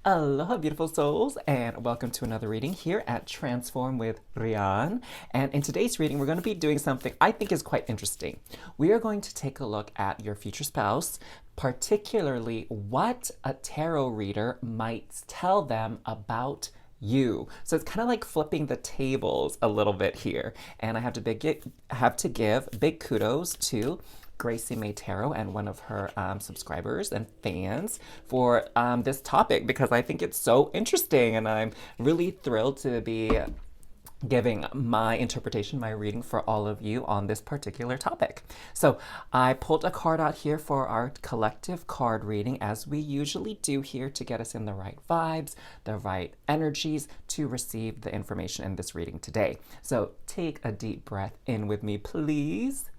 Aloha, beautiful souls, and welcome to another reading here at Transform with Rian. And in today's reading, we're going to be doing something I think is quite interesting. We are going to take a look at your future spouse, particularly what a tarot reader might tell them about you. So it's kind of like flipping the tables a little bit here. And I have to give big kudos to Gracie May Tarot and one of her subscribers and fans for this topic because I think it's so interesting and I'm really thrilled to be giving my interpretation, my reading for all of you on this particular topic. So I pulled a card out here for our collective card reading as we usually do here to get us in the right vibes, the right energies to receive the information in this reading today. So take a deep breath in with me, please.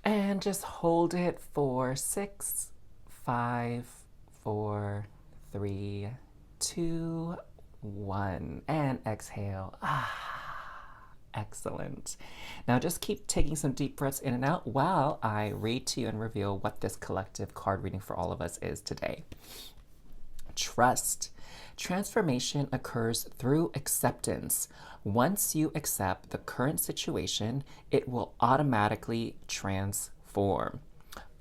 And just hold it for 6, 5, 4, 3, 2, 1. And exhale. Excellent. Now just keep taking some deep breaths in and out while I read to you and reveal what this collective card reading for all of us is today. Trust. Transformation occurs through acceptance. Once you accept the current situation, it will automatically transform.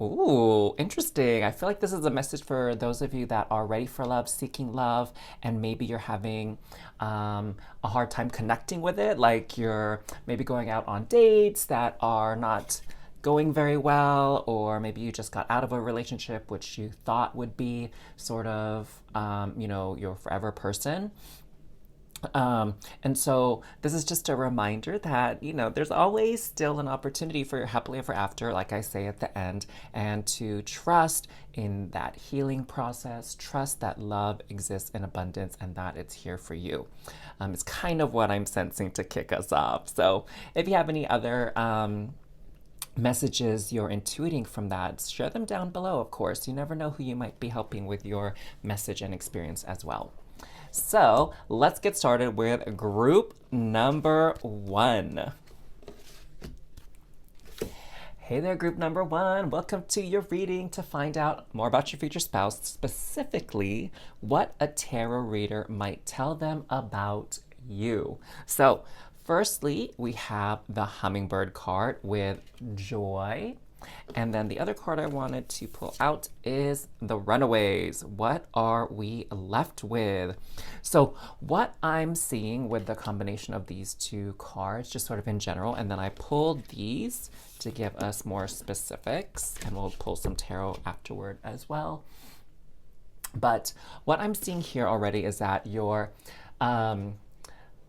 Ooh, interesting. I feel like this is a message for those of you that are ready for love, seeking love, and maybe you're having a hard time connecting with it. Like you're maybe going out on dates that are not going very well, or maybe you just got out of a relationship which you thought would be sort of, your forever person. And so this is just a reminder that, there's always still an opportunity for your happily ever after, like I say at the end, and to trust in that healing process, trust that love exists in abundance and that it's here for you. It's kind of what I'm sensing to kick us off. So if you have any other messages you're intuiting from that, share them down below, of course. You never know who you might be helping with your message and experience as well. So let's get started with group number 1. Hey there, group number 1. Welcome to your reading to find out more about your future spouse, specifically what a tarot reader might tell them about you. So firstly, we have the hummingbird card with joy. And then the other card I wanted to pull out is the runaways. What are we left with? So what I'm seeing with the combination of these two cards, just sort of in general, and then I pulled these to give us more specifics, and we'll pull some tarot afterward as well. But what I'm seeing here already is that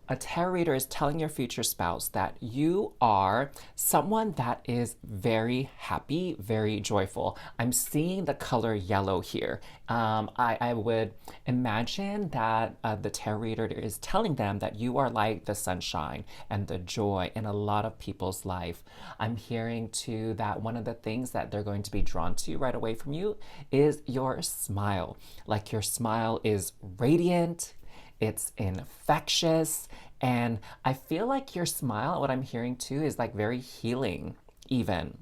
a tarot reader is telling your future spouse that you are someone that is very happy, very joyful. I'm seeing the color yellow here. I would imagine that the tarot reader is telling them that you are like the sunshine and the joy in a lot of people's life. I'm hearing too that one of the things that they're going to be drawn to right away from you is your smile. Like your smile is radiant, it's infectious, and I feel like your smile, what I'm hearing too, is like very healing even.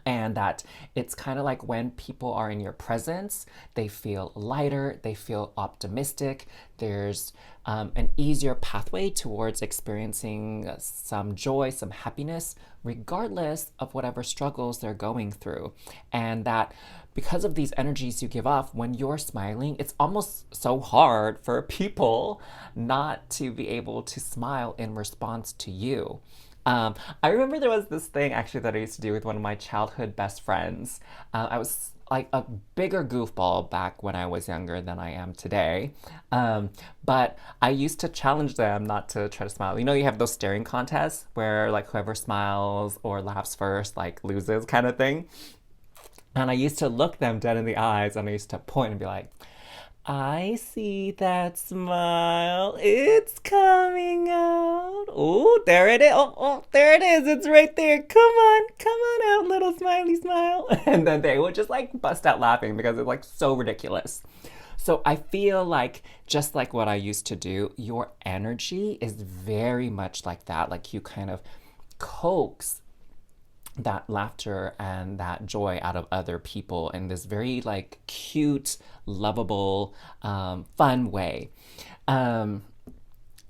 And that it's kind of like when people are in your presence, they feel lighter, they feel optimistic. There's an easier pathway towards experiencing some joy, some happiness, regardless of whatever struggles they're going through. And that because of these energies you give off when you're smiling, it's almost so hard for people not to be able to smile in response to you. I remember there was this thing actually that I used to do with one of my childhood best friends. I was like a bigger goofball back when I was younger than I am today. But I used to challenge them not to try to smile. You have those staring contests where like whoever smiles or laughs first like loses kind of thing. And I used to look them dead in the eyes and I used to point and be like, I see that smile. It's coming out. Oh, there it is. Oh, there it is. It's right there. Come on out, little smiley smile. And then they would just like bust out laughing because it's like so ridiculous. So I feel like just like what I used to do, your energy is very much like that. Like you kind of coax that laughter and that joy out of other people in this very like cute, lovable, fun way. Um,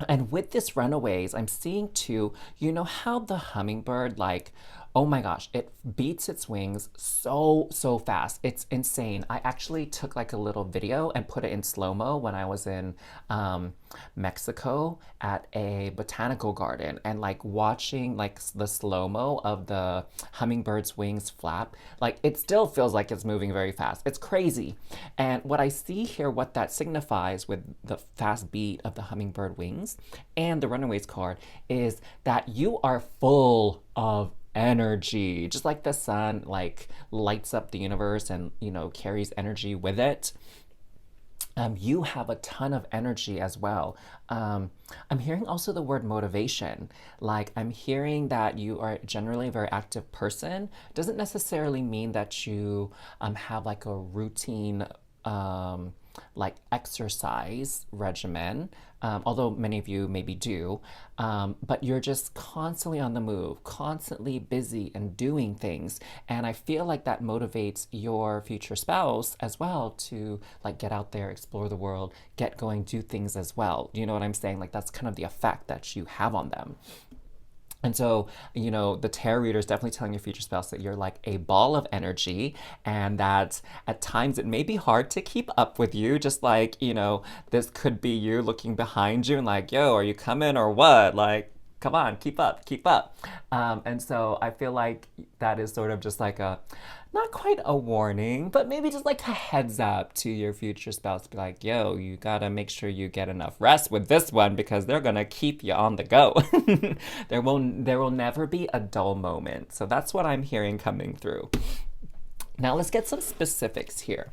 and with this runaways, I'm seeing too, you know how the hummingbird, like, oh my gosh, it beats its wings so fast. It's insane. I actually took like a little video and put it in slow-mo when I was in um, Mexico at a botanical garden, and like watching like the slow-mo of the hummingbird's wings flap, like it still feels like it's moving very fast. It's crazy. And what I see here, what that signifies with the fast beat of the hummingbird wings and the runaways card, is that you are full of energy, just like the sun like lights up the universe and carries energy with it. You have a ton of energy as well. I'm hearing also the word motivation. Like, I'm hearing that you are generally a very active person. Doesn't necessarily mean that you have like a routine, like exercise regimen, although many of you maybe do. But you're just constantly on the move, constantly busy and doing things. And I feel like that motivates your future spouse as well to like get out there, explore the world, get going, do things as well. You know what I'm saying? Like that's kind of the effect that you have on them. And so, the tarot reader is definitely telling your future spouse that you're like a ball of energy, and that at times it may be hard to keep up with you. Just like, this could be you looking behind you and like, yo, are you coming or what? Like, come on, keep up, keep up. And so I feel like that is sort of just like a, not quite a warning, but maybe just like a heads up to your future spouse. Be like, yo, you gotta make sure you get enough rest with this one because they're gonna keep you on the go. There will never be a dull moment. So that's what I'm hearing coming through. Now let's get some specifics here.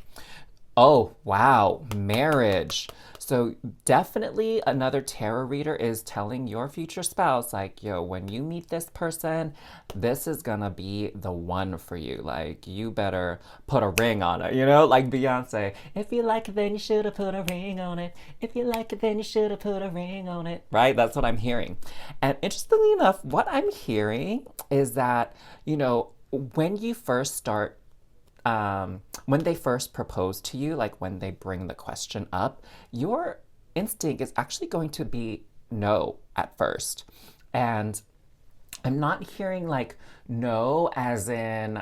Oh, wow, marriage. So definitely another tarot reader is telling your future spouse, like, yo, when you meet this person, this is gonna be the one for you. Like, you better put a ring on it, like Beyonce. If you like it, then you should have put a ring on it. If you like it, then you should have put a ring on it. Right? That's what I'm hearing. And interestingly enough, what I'm hearing is that, when you first start when they first propose to you, like when they bring the question up, your instinct is actually going to be no at first. And I'm not hearing like no as in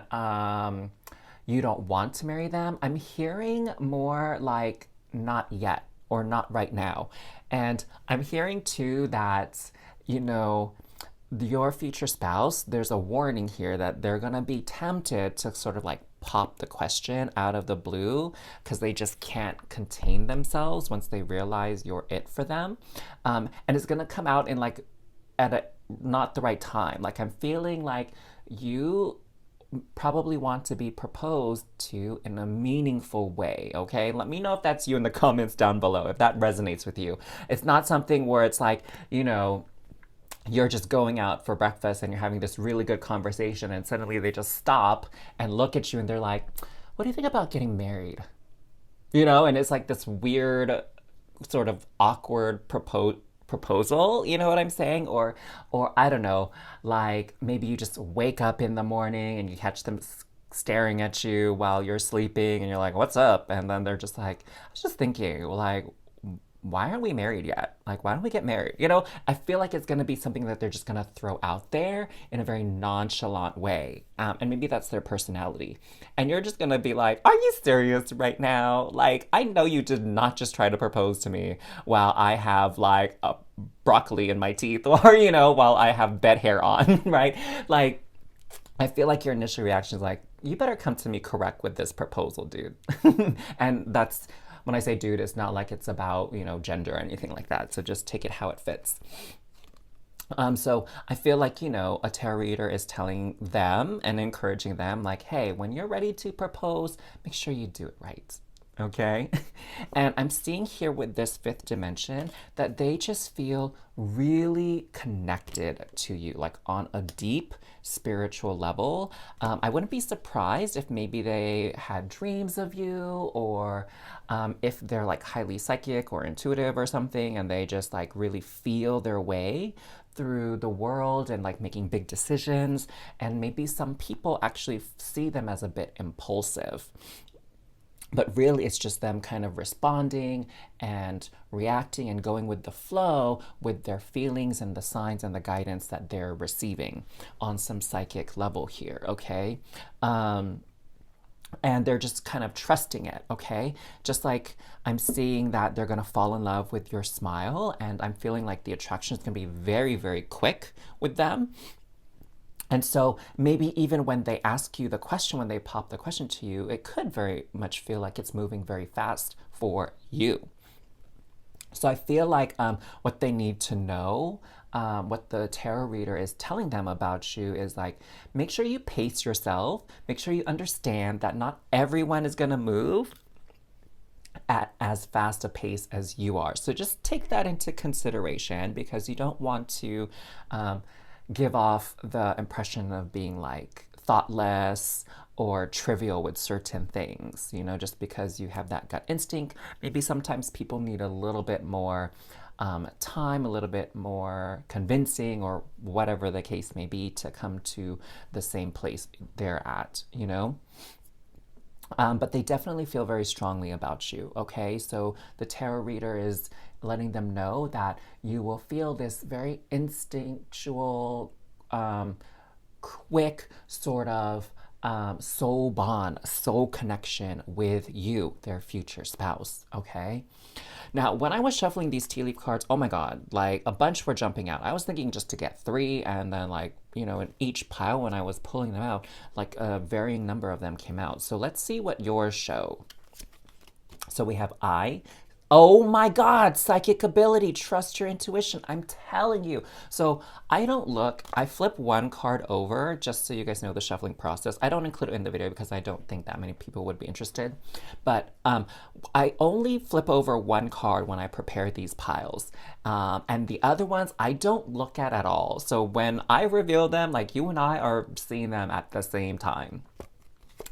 you don't want to marry them. I'm hearing more like not yet or not right now. And I'm hearing too that, you know, your future spouse, there's a warning here that they're gonna be tempted to sort of like pop the question out of the blue because they just can't contain themselves once they realize you're it for them. And it's gonna come out in like at a not the right time. Like I'm feeling like you probably want to be proposed to in a meaningful way, okay? Let me know if that's you in the comments down below, if that resonates with you. It's not something where it's like, you're just going out for breakfast and you're having this really good conversation and suddenly they just stop and look at you and they're like, what do you think about getting married? And it's like this weird sort of awkward proposal, you know what I'm saying? Or I don't know, like maybe you just wake up in the morning and you catch them staring at you while you're sleeping and you're like, what's up? And then they're just like, I was just thinking, like, why aren't we married yet? Like, why don't we get married? I feel like it's going to be something that they're just going to throw out there in a very nonchalant way. And maybe that's their personality. And you're just going to be like, are you serious right now? Like, I know you did not just try to propose to me while I have like a broccoli in my teeth or, while I have bed hair on, right? Like, I feel like your initial reaction is like, you better come to me correct with this proposal, dude. And that's, when I say dude, it's not like it's about, gender or anything like that. So just take it how it fits. So I feel like, a tarot reader is telling them and encouraging them like, hey, when you're ready to propose, make sure you do it right. Okay. And I'm seeing here with this fifth dimension that they just feel really connected to you, like on a deep spiritual level. I wouldn't be surprised if maybe they had dreams of you, or if they're like highly psychic or intuitive or something, and they just like really feel their way through the world and like making big decisions. And maybe some people actually see them as a bit impulsive, but really it's just them kind of responding and reacting and going with the flow with their feelings and the signs and the guidance that they're receiving on some psychic level here, okay? And they're just kind of trusting it, okay? Just like I'm seeing that they're gonna fall in love with your smile, and I'm feeling like the attraction is gonna be very, very quick with them. And so maybe even when they ask you the question, when they pop the question to you, it could very much feel like it's moving very fast for you. So I feel like what they need to know, what the tarot reader is telling them about you is like, make sure you pace yourself, make sure you understand that not everyone is going to move at as fast a pace as you are. So just take that into consideration, because you don't want to give off the impression of being like thoughtless or trivial with certain things, just because you have that gut instinct. Maybe sometimes people need a little bit more time, a little bit more convincing, or whatever the case may be, to come to the same place they're at. But they definitely feel very strongly about you, okay? So the tarot reader is letting them know that you will feel this very instinctual, quick sort of soul bond, soul connection with you, their future spouse, okay? Now, when I was shuffling these tea leaf cards, oh my God, like a bunch were jumping out. I was thinking just to get three, and then in each pile when I was pulling them out, like a varying number of them came out. So let's see what yours show. So we have I. Oh my God, psychic ability, trust your intuition. I'm telling you. So I don't look, I flip one card over just so you guys know the shuffling process. I don't include it in the video because I don't think that many people would be interested. But I only flip over one card when I prepare these piles. And the other ones I don't look at all. So when I reveal them, like you and I are seeing them at the same time.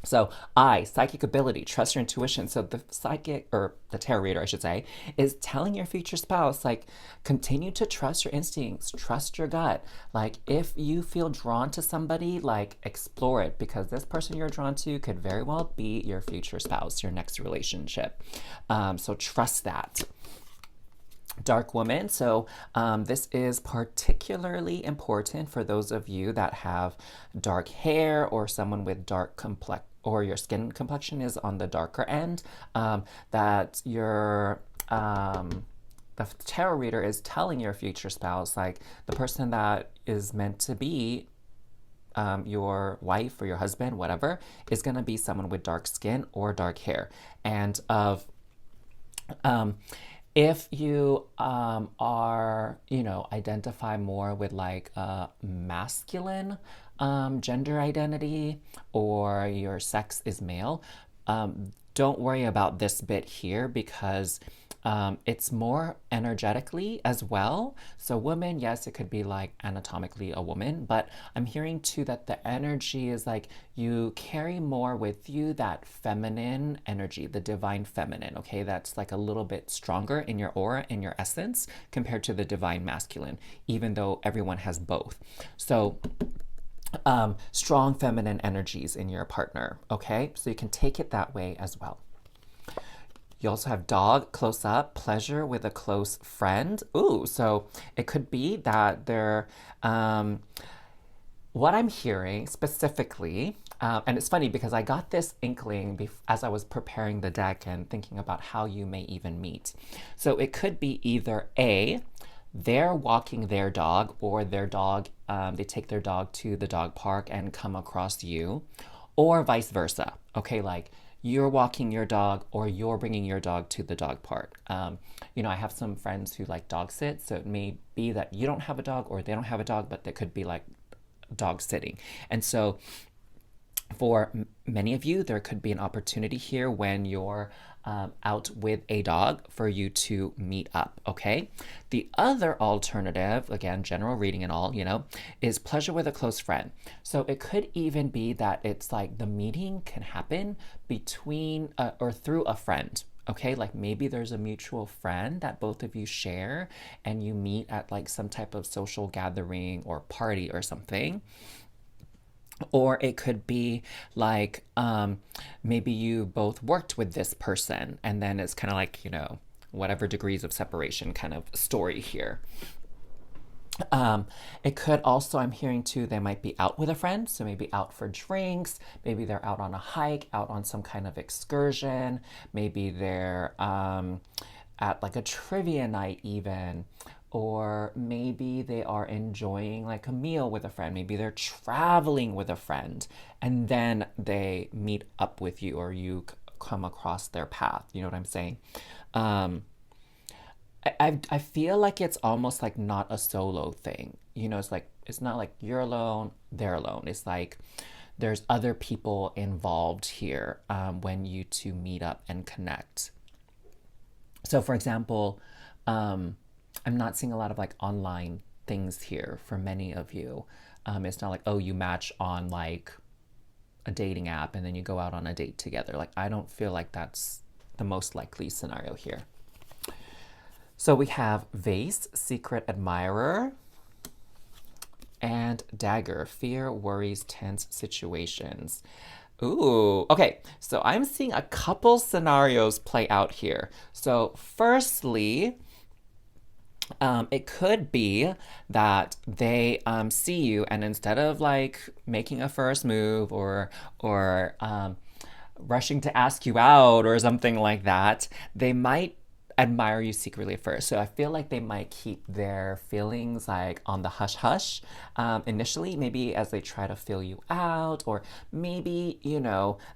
So I, psychic ability, trust your intuition. So the psychic, or the tarot reader, I should say, is telling your future spouse, like, continue to trust your instincts, trust your gut. Like, if you feel drawn to somebody, like, explore it, because this person you're drawn to could very well be your future spouse, your next relationship. So trust that. Dark woman. So this is particularly important for those of you that have dark hair, or someone with dark complex, or your skin complexion is on the darker end, that the tarot reader is telling your future spouse, like the person that is meant to be your wife or your husband, whatever, is going to be someone with dark skin or dark hair. And if you identify more with like a masculine gender identity, or your sex is male, don't worry about this bit here, because it's more energetically as well. So woman, yes, it could be like anatomically a woman, but I'm hearing too that the energy is like you carry more with you that feminine energy, the divine feminine, okay? That's like a little bit stronger in your aura, in your essence, compared to the divine masculine, even though everyone has both. So strong feminine energies in your partner, okay? So you can take it that way as well. You also have dog, close up, pleasure with a close friend. Ooh, so it could be that they're, what I'm hearing specifically, and it's funny because I got this inkling as I was preparing the deck and thinking about how you may even meet. So it could be either A, they're walking their dog, or their dog, they take their dog to the dog park and come across you, or vice versa. Okay, like you're walking your dog, or you're bringing your dog to the dog park. I have some friends who like dog sit, so it may be that you don't have a dog or they don't have a dog, but they could be like dog sitting. And so For many of you, there could be an opportunity here when you're out with a dog for you to meet up, okay? The other alternative, again, general reading and all, is pleasure with a close friend. So it could even be that it's like the meeting can happen between or through a friend. Okay, like maybe there's a mutual friend that both of you share and you meet at like some type of social gathering or party or something. Or it could be like maybe you both worked with this person and then it's kind of like, whatever degrees of separation kind of story here. It could also, I'm hearing too, they might be out with a friend. So maybe out for drinks. Maybe they're out on a hike, out on some kind of excursion. Maybe they're at like a trivia night, even. Or maybe they are enjoying like a meal with a friend. Maybe they're traveling with a friend and then they meet up with you or you come across their path. You know what I'm saying? Um, I feel like it's almost like not a solo thing. It's like it's not like you're alone, they're alone. It's like there's other people involved here when you two meet up and connect. So, for example, I'm not seeing a lot of like online things here for many of you. It's not like, oh, you match on like a dating app and then you go out on a date together. Like, I don't feel like that's the most likely scenario here. So we have Vase, Secret Admirer, and Dagger, Fear, Worries, Tense Situations. Ooh, okay. So I'm seeing a couple scenarios play out here. So, firstly, it could be that they see you, and instead of like making a first move or rushing to ask you out or something like that, they might admire you secretly at first. So I feel like they might keep their feelings like on the hush hush initially, maybe as they try to feel you out, or maybe,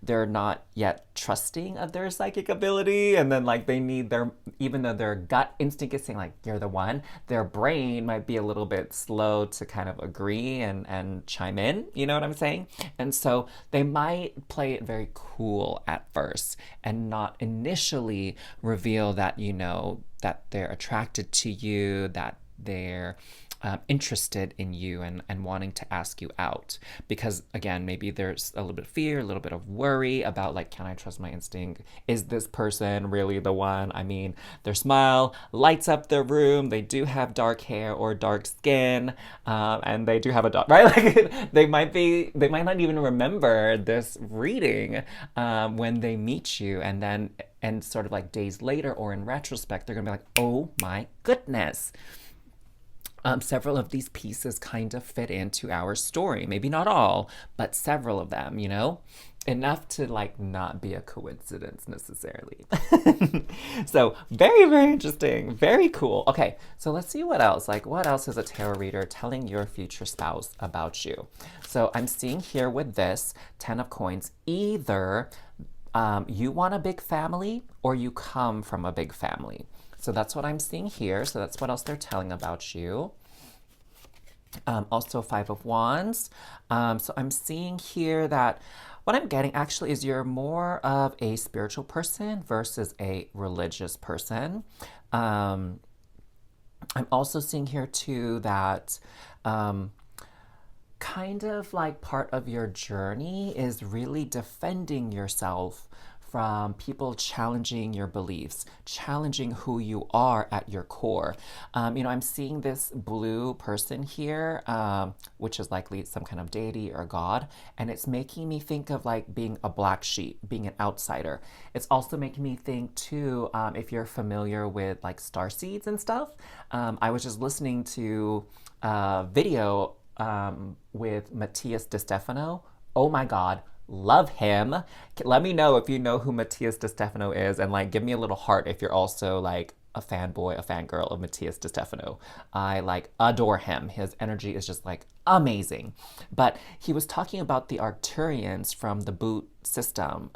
they're not yet trusting of their psychic ability. And then like they need even though their gut instinct is saying like, you're the one, their brain might be a little bit slow to kind of agree and chime in. You know what I'm saying? And so they might play it very cool at first and not initially reveal that that they're attracted to you, that they're interested in you and wanting to ask you out. Because again, maybe there's a little bit of fear, a little bit of worry about like, can I trust my instinct? Is this person really the one? I mean, their smile lights up the room. They do have dark hair or dark skin, and they do have a dog, right? Like they might not even remember this reading when they meet you, and sort of like days later or in retrospect, they're gonna be like, oh my goodness. Several of these pieces kind of fit into our story. Maybe not all, but several of them, enough to like not be a coincidence necessarily. So very, very interesting. Very cool. Okay, so let's see what else. Like, what else is a tarot reader telling your future spouse about you? So I'm seeing here with this 10 of coins, either you want a big family or you come from a big family. So that's what I'm seeing here. So that's what else they're telling about you. Also, Five of Wands. So I'm seeing here that what I'm getting actually is you're more of a spiritual person versus a religious person. I'm also seeing here too that kind of like part of your journey is really defending yourself from people challenging your beliefs, challenging who you are at your core. I'm seeing this blue person here, which is likely some kind of deity or god, and it's making me think of like being a black sheep, being an outsider. It's also making me think too, if you're familiar with like star seeds and stuff. I was just listening to a video with Matthias DeStefano. Oh my God, love him. Let me know if you know who Matthias DeStefano is, and like give me a little heart if you're also like a fanboy, a fangirl of Matthias DeStefano. I like adore him. His energy is just like amazing. But he was talking about the Arcturians from the boot system.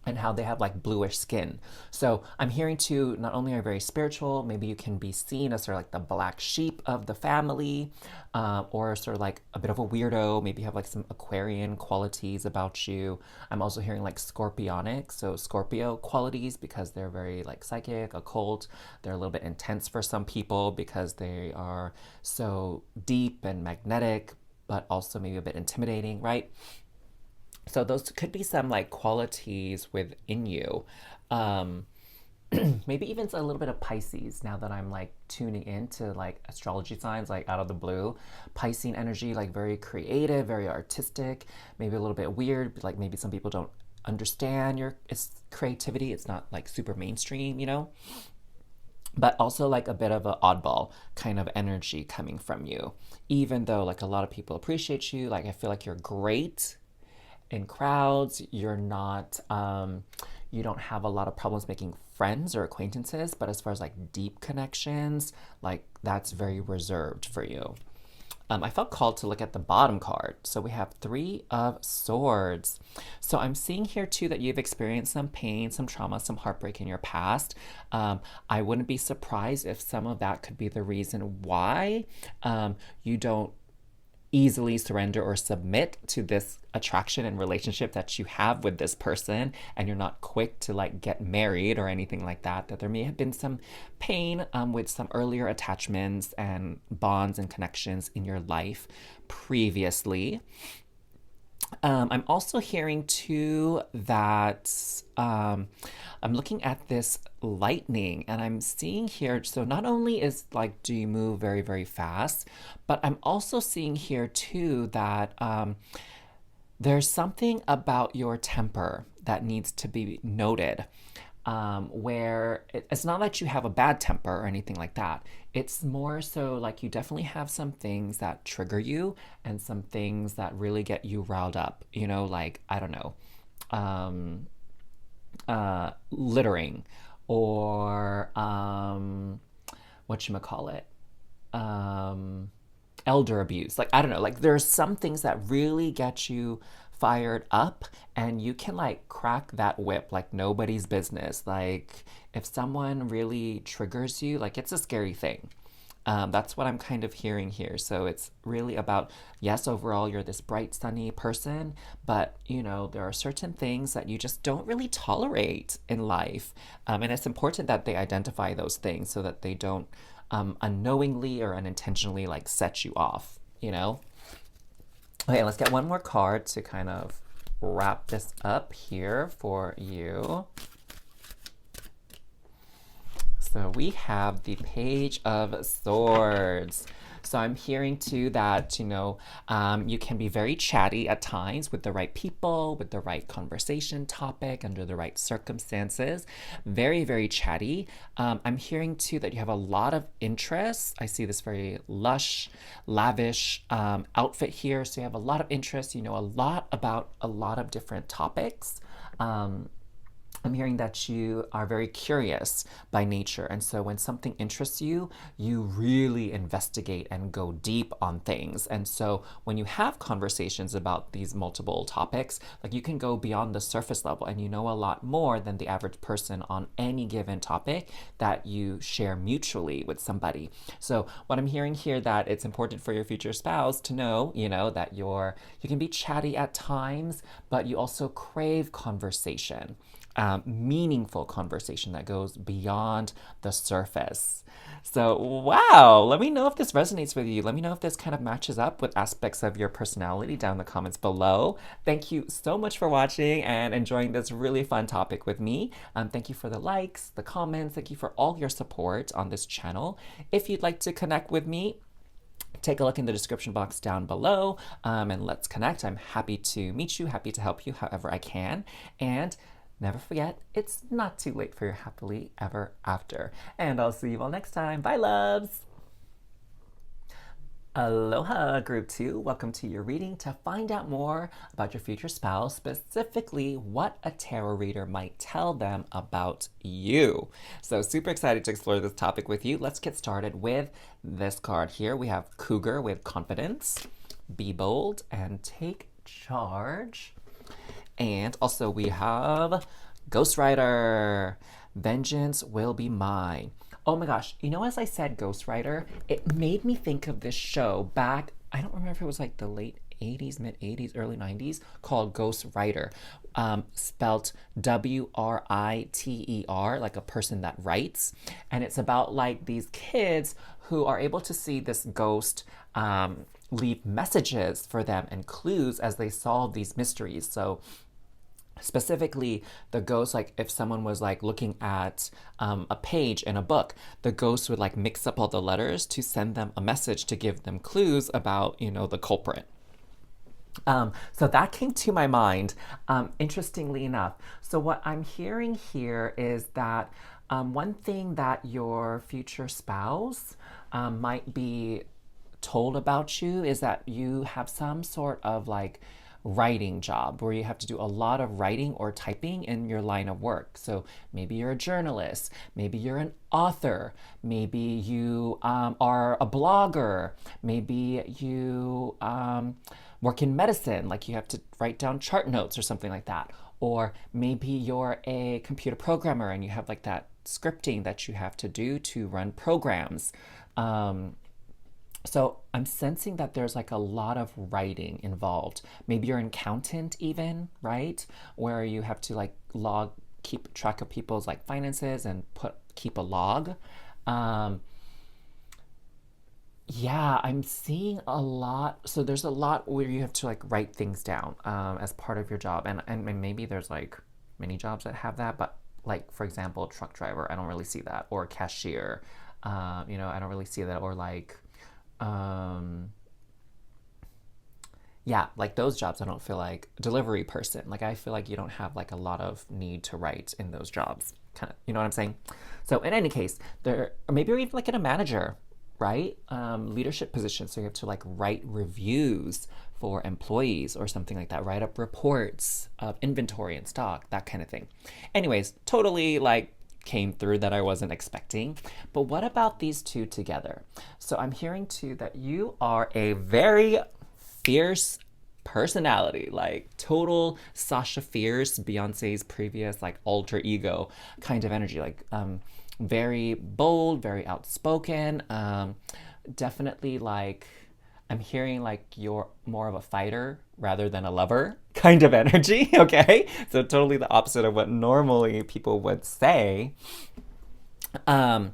and how they have like bluish skin. So I'm hearing too, not only are you very spiritual, maybe you can be seen as sort of like the black sheep of the family, or sort of like a bit of a weirdo. Maybe you have like some Aquarian qualities about you. I'm also hearing like scorpionic, so Scorpio qualities, because they're very like psychic, occult. They're a little bit intense for some people because they are so deep and magnetic, but also maybe a bit intimidating, right? So those could be some like qualities within you. Um, Maybe even a little bit of Pisces now that I'm like tuning into like astrology signs like out of the blue. Piscean energy, like very creative, very artistic, maybe a little bit weird, like maybe some people don't understand your creativity. It's not like super mainstream, but also like a bit of an oddball kind of energy coming from you. Even though like a lot of people appreciate you, like I feel like you're great in crowds. You're not, you don't have a lot of problems making friends or acquaintances, but as far as like deep connections, like that's very reserved for you. I felt called to look at the bottom card. So we have Three of Swords. So I'm seeing here too that you've experienced some pain, some trauma, some heartbreak in your past. I wouldn't be surprised if some of that could be the reason why you don't easily surrender or submit to this attraction and relationship that you have with this person, and you're not quick to like get married or anything like that there may have been some pain with some earlier attachments and bonds and connections in your life previously. I'm also hearing too that I'm looking at this lightning, and I'm seeing here. So not only is like, do you move very, very fast, but I'm also seeing here too that there's something about your temper that needs to be noted. Where it's not that you have a bad temper or anything like that. It's more so like you definitely have some things that trigger you and some things that really get you riled up. Like, I don't know, um, littering, or whatchamacallit, um, elder abuse. Like, I don't know, like there's some things that really get you fired up, and you can like crack that whip like nobody's business. Like, if someone really triggers you, like it's a scary thing. That's what I'm kind of hearing here. So it's really about, yes, overall, you're this bright, sunny person, but there are certain things that you just don't really tolerate in life. And it's important that they identify those things so that they don't unknowingly or unintentionally like set you off. Okay, let's get one more card to kind of wrap this up here for you. So we have the Page of Swords. So I'm hearing too that, you can be very chatty at times with the right people, with the right conversation topic, under the right circumstances. Very, very chatty. I'm hearing too that you have a lot of interests. I see this very lush, lavish outfit here. So you have a lot of interests. You know a lot about a lot of different topics. I'm hearing that you are very curious by nature. And so when something interests you, you really investigate and go deep on things. And so when you have conversations about these multiple topics, like you can go beyond the surface level and you know a lot more than the average person on any given topic that you share mutually with somebody. So what I'm hearing here, that it's important for your future spouse to know, that you can be chatty at times, but you also crave conversation. Meaningful conversation that goes beyond the surface. So, wow, let me know if this resonates with you. Let me know if this kind of matches up with aspects of your personality down in the comments below. Thank you so much for watching and enjoying this really fun topic with me. Thank you for the likes, the comments. Thank you for all your support on this channel. If you'd like to connect with me, take a look in the description box down below, and let's connect. I'm happy to meet you, happy to help you however I can. And never forget, it's not too late for your happily ever after. And I'll see you all next time. Bye, loves. Aloha, Group 2. Welcome to your reading to find out more about your future spouse, specifically what a tarot reader might tell them about you. So super excited to explore this topic with you. Let's get started with this card here. We have Cougar with confidence, be bold, and take charge. And also we have Ghostwriter, vengeance will be mine. Oh my gosh, as I said Ghostwriter, it made me think of this show back, I don't remember if it was like the late 80s, mid 80s, early 90s, called Ghostwriter, spelt Writer, like a person that writes. And it's about like these kids who are able to see this ghost leave messages for them and clues as they solve these mysteries. So specifically the ghost, like if someone was like looking at a page in a book, the ghost would like mix up all the letters to send them a message to give them clues about the culprit. So that came to my mind, interestingly enough. So what I'm hearing here is that one thing that your future spouse might be told about you is that you have some sort of like writing job where you have to do a lot of writing or typing in your line of work. So maybe you're a journalist, maybe you're an author, maybe you are a blogger, maybe you work in medicine, like you have to write down chart notes or something like that. Or maybe you're a computer programmer and you have like that scripting that you have to do to run programs. So I'm sensing that there's like a lot of writing involved. Maybe you're an accountant even, right? Where you have to like keep track of people's like finances and keep a log. Um, yeah, I'm seeing a lot. So there's a lot where you have to like write things down as part of your job. And maybe there's like many jobs that have that, but like for example, truck driver, I don't really see that. Or cashier, I don't really see that. Or like, um, yeah, like those jobs, I don't feel like delivery person. Like I feel like you don't have like a lot of need to write in those jobs. Kind of, you know what I'm saying? So in any case, or maybe you're even like in a manager, right? Leadership position. So you have to like write reviews for employees or something like that. Write up reports of inventory and stock, that kind of thing. Anyways, totally like came through that I wasn't expecting. But what about these two together? So I'm hearing too that you are a very fierce personality, like total Sasha Fierce, Beyonce's previous like alter ego kind of energy, like very bold, very outspoken. Definitely like I'm hearing like you're more of a fighter rather than a lover kind of energy, okay? So totally the opposite of what normally people would say. Um,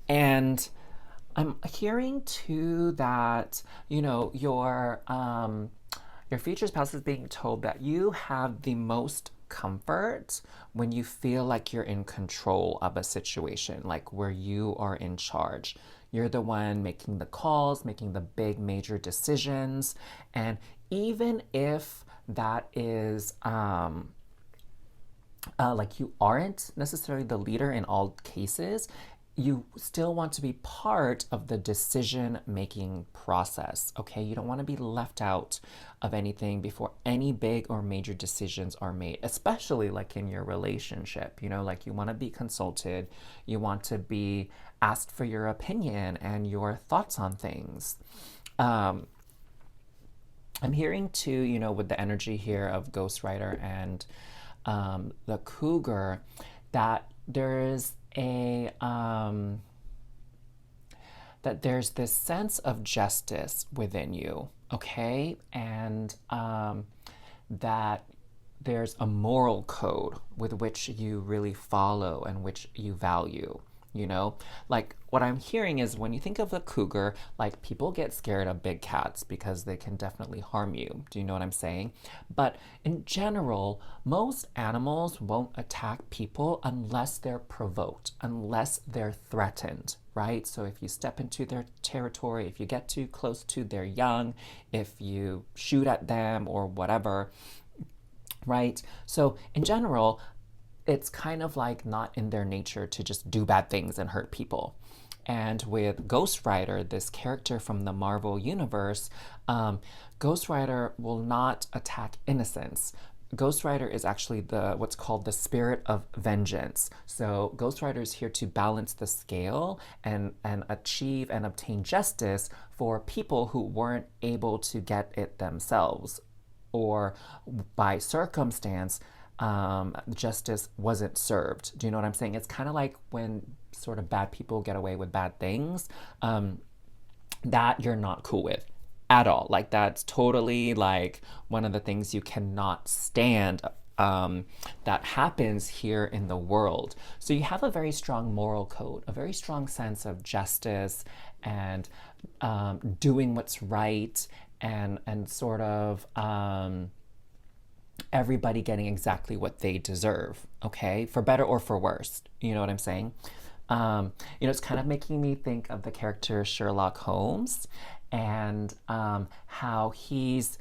and I'm hearing too that your future spouse is being told that you have the most comfort when you feel like you're in control of a situation, like where you are in charge. You're the one making the calls, making the big major decisions, and even if that is like you aren't necessarily the leader in all cases, you still want to be part of the decision making process, okay? You don't want to be left out of anything before any big or major decisions are made, especially like in your relationship. Like you want to be consulted, you want to be asked for your opinion and your thoughts on things. Um, I'm hearing too, with the energy here of Ghostwriter and the Cougar, that there's that there's this sense of justice within you, okay, and that there's a moral code with which you really follow and which you value. Like what I'm hearing is when you think of a cougar, like people get scared of big cats because they can definitely harm you. Do you know what I'm saying? But in general, most animals won't attack people unless they're provoked, unless they're threatened, right? So if you step into their territory, if you get too close to their young, if you shoot at them or whatever, right? So in general, it's kind of like not in their nature to just do bad things and hurt people. And with Ghost Rider, this character from the Marvel Universe, Ghost Rider will not attack innocents. Ghost Rider is actually what's called the spirit of vengeance. So Ghost Rider is here to balance the scale and achieve and obtain justice for people who weren't able to get it themselves, or by circumstance justice wasn't served. Do you know what I'm saying? It's kind of like when sort of bad people get away with bad things. That you're not cool with at all. Like that's totally like one of the things you cannot stand, that happens here in the world. So you have a very strong moral code, a very strong sense of justice and doing what's right, and sort of everybody getting exactly what they deserve, okay? For better or for worse. You know what I'm saying? It's kind of making me think of the character Sherlock Holmes, and how he's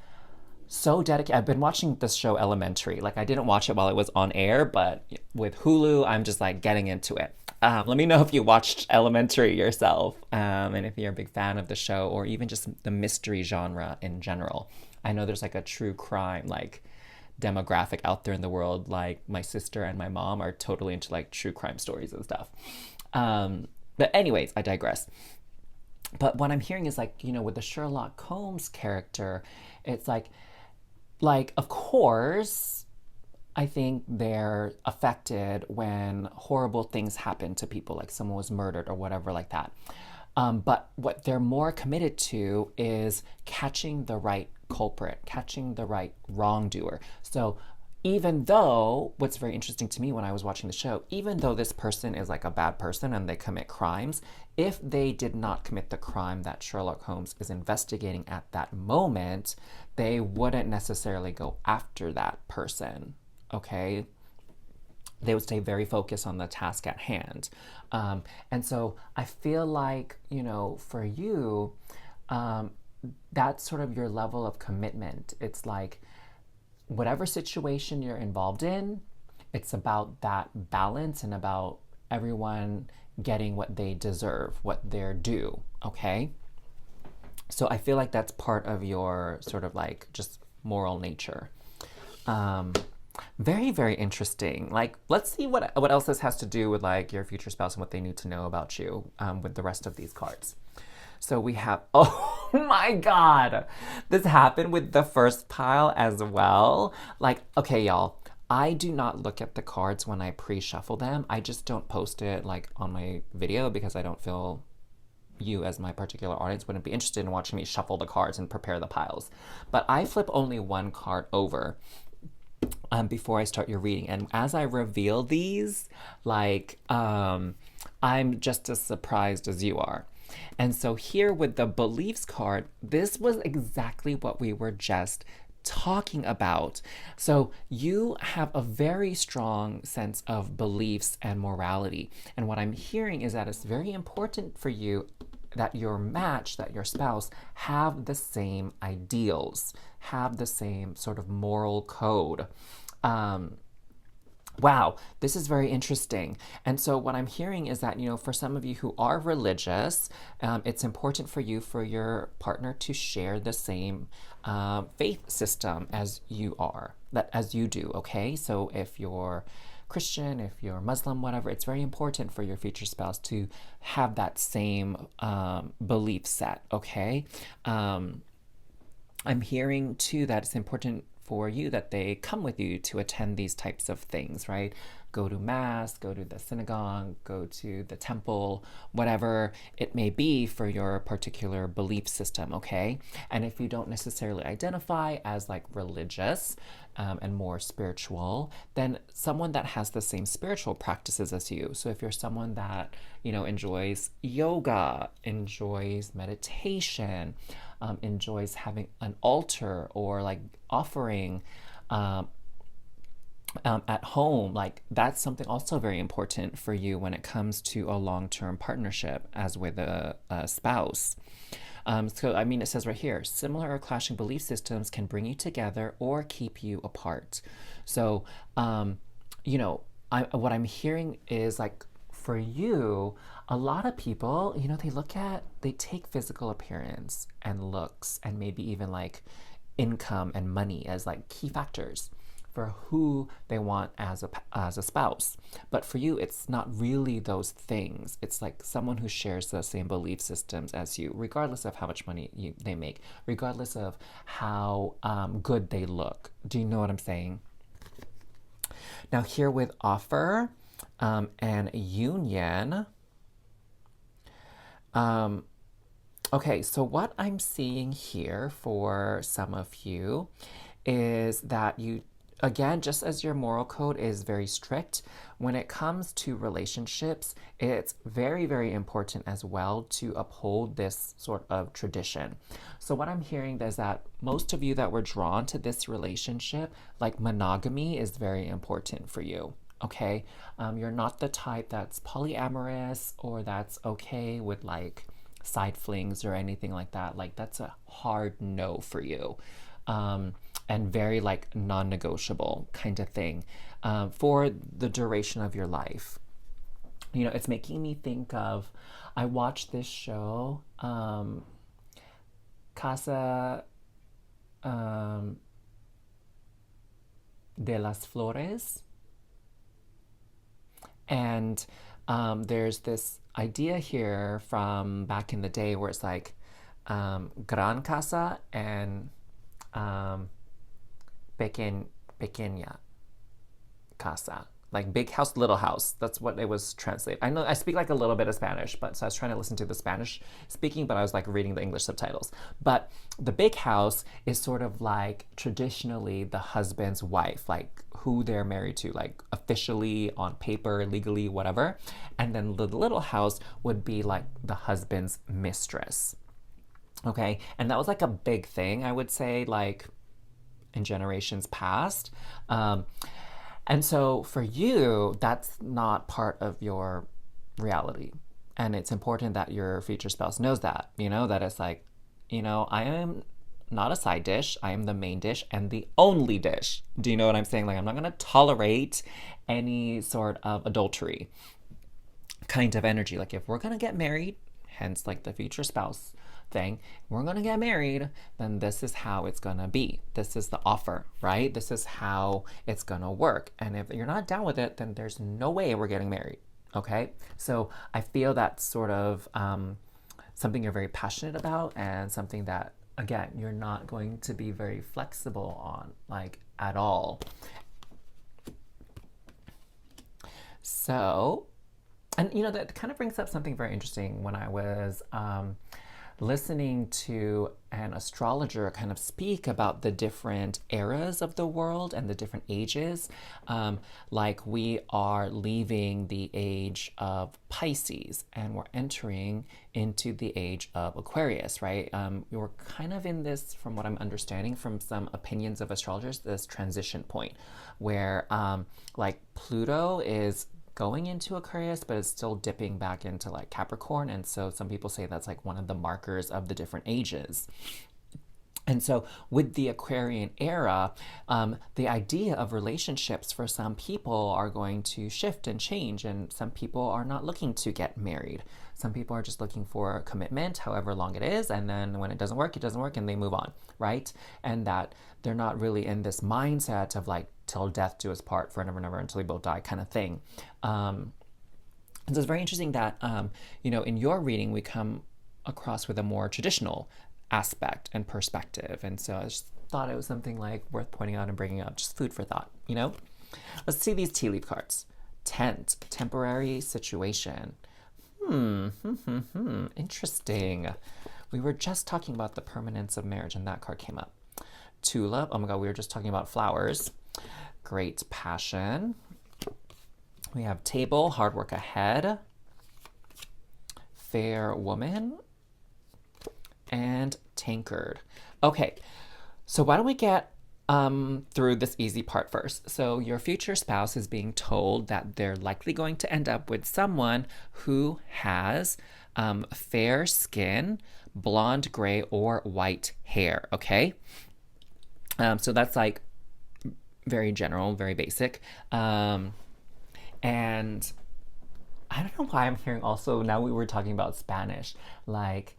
so dedicated. I've been watching this show Elementary. Like, I didn't watch it while it was on air, but with Hulu, I'm just like getting into it. Let me know if you watched Elementary yourself, and if you're a big fan of the show, or even just the mystery genre in general. I know there's like a true crime like demographic out there in the world. Like my sister and my mom are totally into like true crime stories and stuff. But anyways, I digress. But what I'm hearing is like, with the Sherlock Holmes character, it's like of course, I think they're affected when horrible things happen to people, like someone was murdered or whatever like that. But what they're more committed to is catching the right culprit, catching the right wrongdoer. So even though, what's very interesting to me when I was watching the show, even though this person is like a bad person and they commit crimes, if they did not commit the crime that Sherlock Holmes is investigating at that moment, they wouldn't necessarily go after that person, okay? They would stay very focused on the task at hand. And so I feel like, for you, that's sort of your level of commitment. It's like whatever situation you're involved in, it's about that balance and about everyone getting what they deserve, what they're due, okay? So I feel like that's part of your sort of like just moral nature. Very, very interesting. Like, let's see what else this has to do with like your future spouse and what they need to know about you, with the rest of these cards. So we have, oh my God, this happened with the first pile as well. Like, okay, y'all, I do not look at the cards when I pre-shuffle them. I just don't post it like on my video because I don't feel you as my particular audience wouldn't be interested in watching me shuffle the cards and prepare the piles. But I flip only one card over before I start your reading. And as I reveal these, like, I'm just as surprised as you are. And so here with the beliefs card, this was exactly what we were just talking about. So you have a very strong sense of beliefs and morality. And what I'm hearing is that it's very important for you that your match, that your spouse, have the same ideals, have the same sort of moral code. Wow, this is very interesting. And so what I'm hearing is that, for some of you who are religious, it's important for you, for your partner to share the same faith system as you are, as you do, okay? So if you're Christian, if you're Muslim, whatever, it's very important for your future spouse to have that same belief set, okay? I'm hearing too that it's important for you that they come with you to attend these types of things, right? Go to mass, go to the synagogue, go to the temple, whatever it may be for your particular belief system, okay? And if you don't necessarily identify as like religious and more spiritual, then someone that has the same spiritual practices as you. So if you're someone that, enjoys yoga, enjoys meditation, enjoys having an altar or like offering at home, like that's something also very important for you when it comes to a long-term partnership as with a spouse. So, I mean, it says right here, similar or clashing belief systems can bring you together or keep you apart. So, what I'm hearing is like, for you, a lot of people, they take physical appearance and looks and maybe even like income and money as like key factors for who they want as a spouse. But for you, it's not really those things. It's like someone who shares the same belief systems as you, regardless of how much money they make, regardless of how good they look. Do you know what I'm saying? Now, here with offer and union, okay, so what I'm seeing here for some of you is that you, again, just as your moral code is very strict, when it comes to relationships, it's very, very important as well to uphold this sort of tradition. So, what I'm hearing is that most of you that were drawn to this relationship, like monogamy, is very important for you. Okay, you're not the type that's polyamorous or that's okay with like side flings or anything like that. Like, that's a hard no for you. And very like non-negotiable kind of thing for the duration of your life. You know, it's making me think of, I watched this show, Casa de las Flores, and there's this idea here from back in the day where it's like Gran Casa and pequeña casa, like big house, little house. That's what it was translated. I know I speak like a little bit of Spanish, but so I was trying to listen to the Spanish speaking, but I was like reading the English subtitles. But the big house is sort of like traditionally the husband's wife, like who they're married to, like officially on paper, legally, whatever. And then the little house would be like the husband's mistress. Okay, and that was like a big thing, I would say, like in generations past. And so for you, that's not part of your reality. And it's important that your future spouse knows that, you know, that it's like, you know, I am not a side dish, I am the main dish and the only dish. Do you know what I'm saying? Like, I'm not going to tolerate any sort of adultery kind of energy. Like, if we're going to get married, hence like the future spouse thing, we're gonna get married, then this is how it's gonna be. This is the offer, right? This is how it's gonna work. And if you're not down with it, then there's no way we're getting married. Okay? So I feel that's sort of something you're very passionate about and something that, again, you're not going to be very flexible on, like at all. So, and you know, that kind of brings up something very interesting. When I was listening to an astrologer kind of speak about the different eras of the world and the different ages, like we are leaving the age of Pisces and we're entering into the age of Aquarius, right? We're kind of in this, from what I'm understanding from some opinions of astrologers, this transition point where like Pluto is going into Aquarius, but it's still dipping back into like Capricorn. And so some people say that's like one of the markers of the different ages. And so with the Aquarian era, the idea of relationships for some people are going to shift and change. And some people are not looking to get married. Some people are just looking for commitment, however long it is. And then when it doesn't work, and they move on, right? And that they're not really in this mindset of like, till death do us part, forever and ever until we both die kind of thing. And so it's very interesting that, you know, in your reading, we come across with a more traditional aspect and perspective. And so I just thought it was something like worth pointing out and bringing up, just food for thought, you know? Let's see these tea leaf cards. Tent, temporary situation. Interesting. We were just talking about the permanence of marriage and that card came up. Tulip, oh my God, we were just talking about flowers. Great passion. We have table, hard work ahead. Fair woman. And tankard. Okay, so why don't we get through this easy part first. So your future spouse is being told that they're likely going to end up with someone who has fair skin, blonde, gray, or white hair, okay? So that's like very general, very basic. And I don't know why I'm hearing also, now we were talking about Spanish, like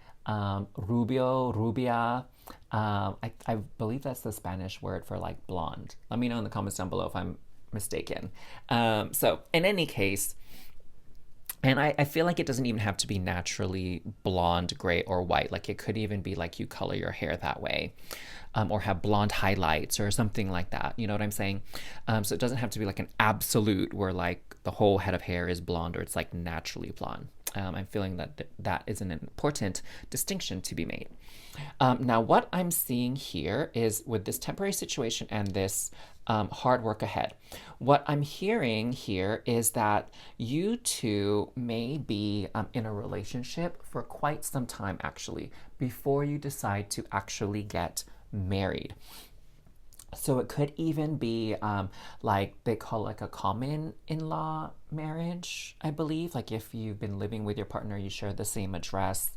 rubio, rubia. I believe that's the Spanish word for like blonde. Let me know in the comments down below if I'm mistaken. So in any case, And I feel like it doesn't even have to be naturally blonde, gray, or white. Like it could even be like you color your hair that way, or have blonde highlights or something like that. You know what I'm saying? So it doesn't have to be like an absolute where like the whole head of hair is blonde or it's like naturally blonde. I'm feeling that that is an important distinction to be made. Now, what I'm seeing here is with this temporary situation and this hard work ahead, what I'm hearing here is that you two may be in a relationship for quite some time, actually, before you decide to actually get married. So it could even be like they call like a common in-law marriage, I believe. Like if you've been living with your partner, you share the same address,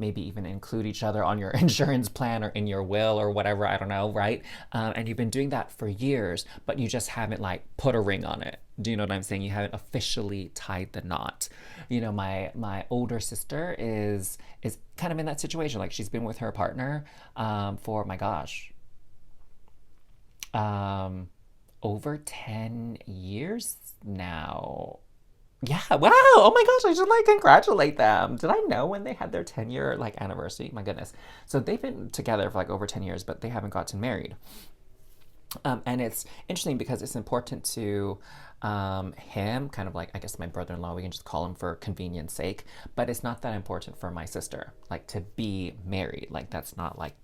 maybe even include each other on your insurance plan or in your will or whatever, I don't know, right? And you've been doing that for years, but you just haven't like put a ring on it. Do you know what I'm saying? You haven't officially tied the knot. You know, my older sister is kind of in that situation. Like she's been with her partner for my gosh, um, over 10 years now. Yeah, wow. Oh my gosh, I should like congratulate them. Did I know when they had their 10-year like anniversary? My goodness. So they've been together for like over 10 years, but they haven't gotten married. And it's interesting because it's important to him, kind of like, I guess my brother in law, we can just call him for convenience sake, but it's not that important for my sister, like to be married. Like, that's not like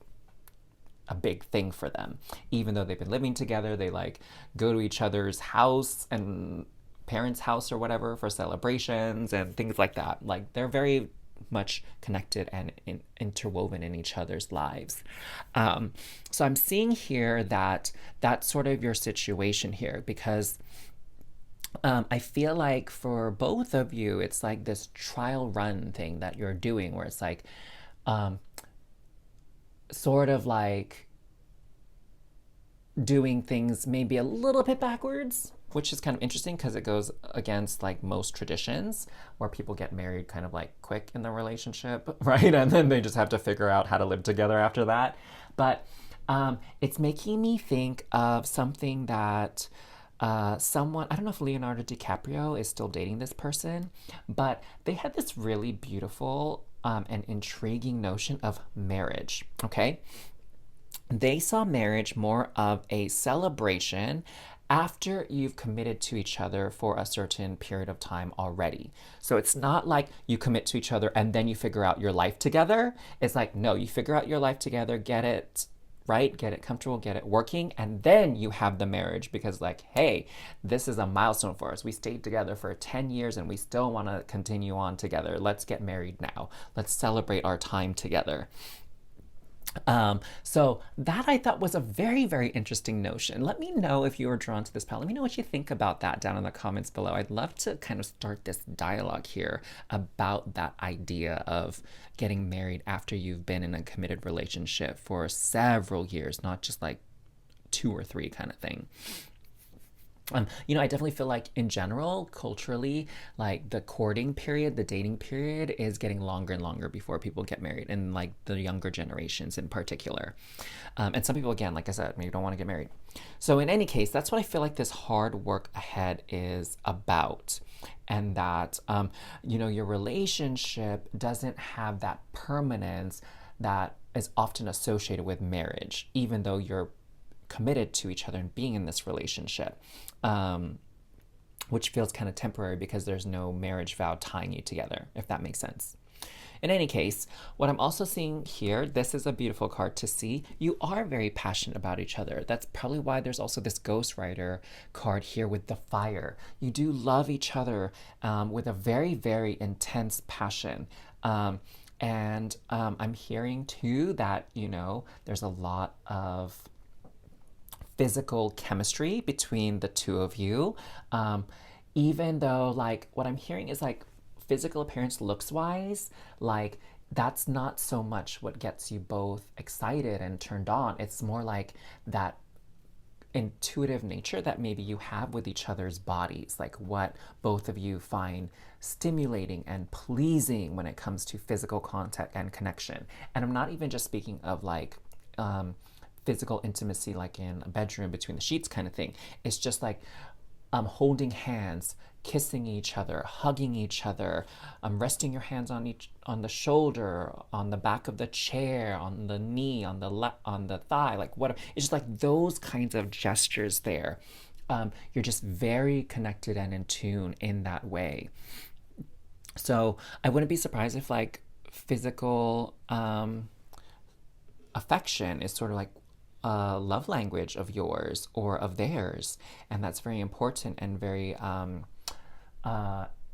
a big thing for them. Even though they've been living together, they like go to each other's house and parents' house or whatever for celebrations and things like that. Like they're very much connected and interwoven in each other's lives. So I'm seeing here that that's sort of your situation here because I feel like for both of you, it's like this trial run thing that you're doing where it's like um, sort of like doing things maybe a little bit backwards, which is kind of interesting because it goes against like most traditions where people get married kind of like quick in the relationship, right? And then they just have to figure out how to live together after that. But it's making me think of something that someone, I don't know if Leonardo DiCaprio is still dating this person, but they had this really beautiful and intriguing notion of marriage, okay? They saw marriage more of a celebration after you've committed to each other for a certain period of time already. So it's not like you commit to each other and then you figure out your life together. It's like, no, you figure out your life together, get it right, get it comfortable, get it working, and then you have the marriage because, like, hey, this is a milestone for us. We stayed together for 10 years and we still want to continue on together. Let's get married now. Let's celebrate our time together. So that I thought was a very, very interesting notion. Let me know if you were drawn to this path. Let me know what you think about that down in the comments below. I'd love to kind of start this dialogue here about that idea of getting married after you've been in a committed relationship for several years, not just like 2 or 3 kind of thing. I definitely feel like in general, culturally, like the courting period, the dating period is getting longer and longer before people get married, and like the younger generations in particular. And some people, again, like I said, maybe don't want to get married. So in any case, that's what I feel like this hard work ahead is about. And that, your relationship doesn't have that permanence that is often associated with marriage, even though you're committed to each other and being in this relationship, which feels kind of temporary because there's no marriage vow tying you together, if that makes sense. In any case, what I'm also seeing here, this is a beautiful card to see. You are very passionate about each other. That's probably why there's also this ghostwriter card here with the fire. You do love each other with a very, very intense passion. And I'm hearing too that, there's a lot of physical chemistry between the two of you. Even though, like, what I'm hearing is like physical appearance looks wise, like, that's not so much what gets you both excited and turned on. It's more like that intuitive nature that maybe you have with each other's bodies, like what both of you find stimulating and pleasing when it comes to physical contact and connection. And I'm not even just speaking of like, physical intimacy like in a bedroom between the sheets kind of thing. It's just like holding hands, kissing each other, hugging each other, resting your hands on the shoulder, on the back of the chair, on the knee, on the thigh, like whatever. It's just like those kinds of gestures there. You're just very connected and in tune in that way. So I wouldn't be surprised if like physical affection is sort of like a love language of yours or of theirs, and that's very important and very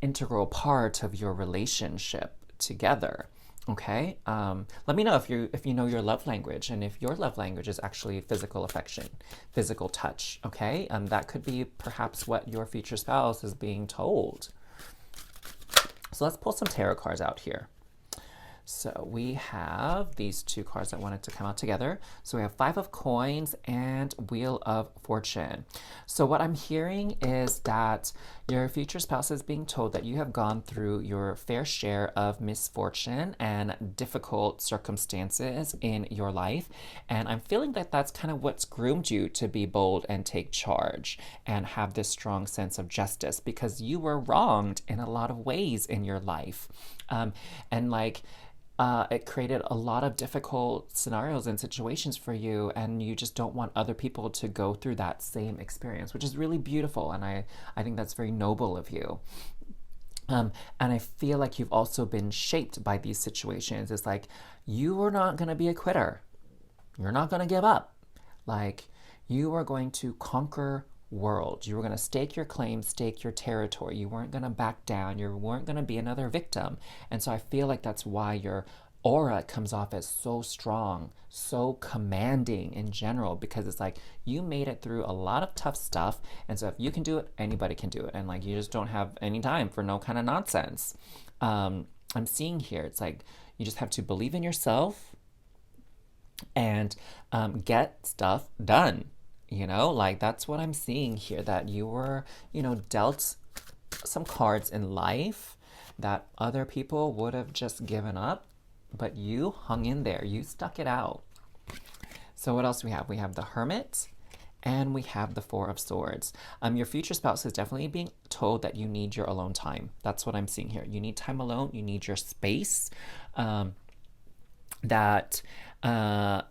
integral part of your relationship together. Okay, let me know if you know your love language and if your love language is actually physical affection, physical touch. Okay, that could be perhaps what your future spouse is being told. So let's pull some tarot cards out here. So we have these two cards that wanted to come out together. So we have Five of Coins and Wheel of Fortune. So what I'm hearing is that your future spouse is being told that you have gone through your fair share of misfortune and difficult circumstances in your life. And I'm feeling that that's kind of what's groomed you to be bold and take charge and have this strong sense of justice, because you were wronged in a lot of ways in your life. And like, it created a lot of difficult scenarios and situations for you, and you just don't want other people to go through that same experience, which is really beautiful, and I think that's very noble of you. And I feel like you've also been shaped by these situations. It's like you are not going to be a quitter. You're not going to give up. Like, you are going to conquer world. You were going to stake your claim, stake your territory. You weren't going to back down. You weren't going to be another victim. And so I feel like that's why your aura comes off as so strong, so commanding in general, because it's like you made it through a lot of tough stuff. And so if you can do it, anybody can do it. And like, you just don't have any time for no kind of nonsense. I'm seeing here, it's like you just have to believe in yourself and get stuff done. You know, like that's what I'm seeing here, that you were, dealt some cards in life that other people would have just given up, but you hung in there, you stuck it out. So what else do we have? We have the Hermit and we have the Four of Swords. Your future spouse is definitely being told that you need your alone time. That's what I'm seeing here. You need time alone, you need your space. That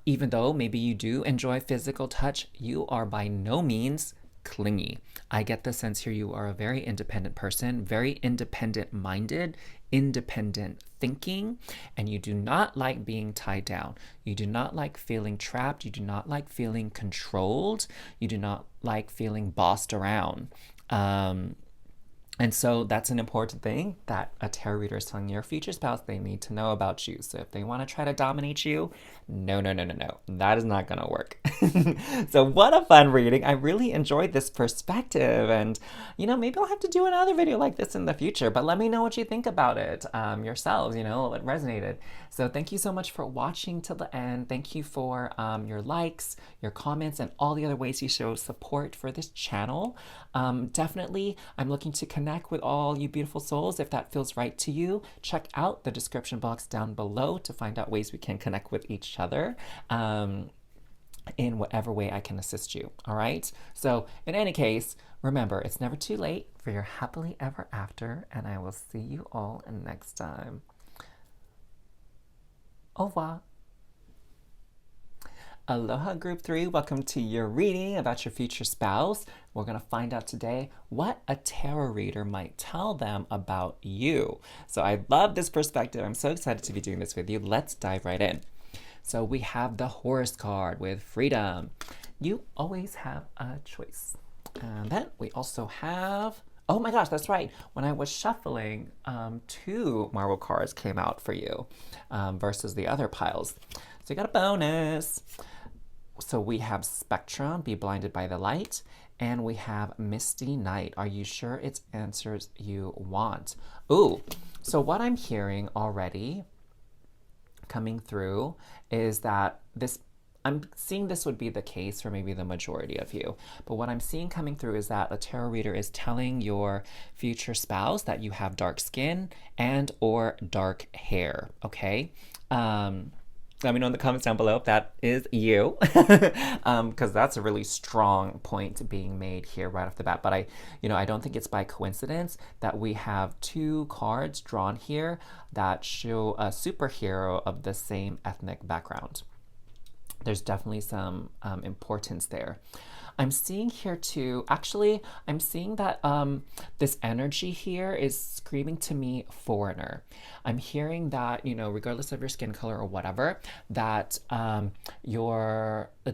even though maybe you do enjoy physical touch, you are by no means clingy. I get the sense here you are a very independent person, very independent minded, independent thinking, and you do not like being tied down. You do not like feeling trapped. You do not like feeling controlled. You do not like feeling bossed around. And so that's an important thing that a tarot reader is telling your future spouse they need to know about you. So if they want to try to dominate you, no. That is not going to work. So what a fun reading. I really enjoyed this perspective. And, maybe I'll have to do another video like this in the future. But let me know what you think about it yourselves, what resonated. So thank you so much for watching till the end. Thank you for your likes, your comments, and all the other ways you show support for this channel. Definitely, I'm looking to connect with all you beautiful souls. If that feels right to you, check out the description box down below to find out ways we can connect with each other in whatever way I can assist you. All right? So in any case, remember, it's never too late for your happily ever after, and I will see you all next time. Au revoir. Aloha Group 3, welcome to your reading about your future spouse. We're going to find out today what a tarot reader might tell them about you. So I love this perspective. I'm so excited to be doing this with you. Let's dive right in. So we have the Horse card with freedom. You always have a choice. And then we also have, oh my gosh, that's right. When I was shuffling, 2 Marvel cards came out for you versus the other piles. So you got a bonus. So we have Spectrum, be blinded by the light, and we have Misty Night. Are you sure it's answers you want? Ooh, so what I'm hearing already coming through is that I'm seeing this would be the case for maybe the majority of you. But what I'm seeing coming through is that a tarot reader is telling your future spouse that you have dark skin and or dark hair, okay? Let me know in the comments down below if that is you, because that's a really strong point being made here right off the bat. But I don't think it's by coincidence that we have two cards drawn here that show a superhero of the same ethnic background. There's definitely some importance there. I'm seeing here too, actually, I'm seeing that this energy here is screaming to me foreigner. I'm hearing that, regardless of your skin color or whatever, that the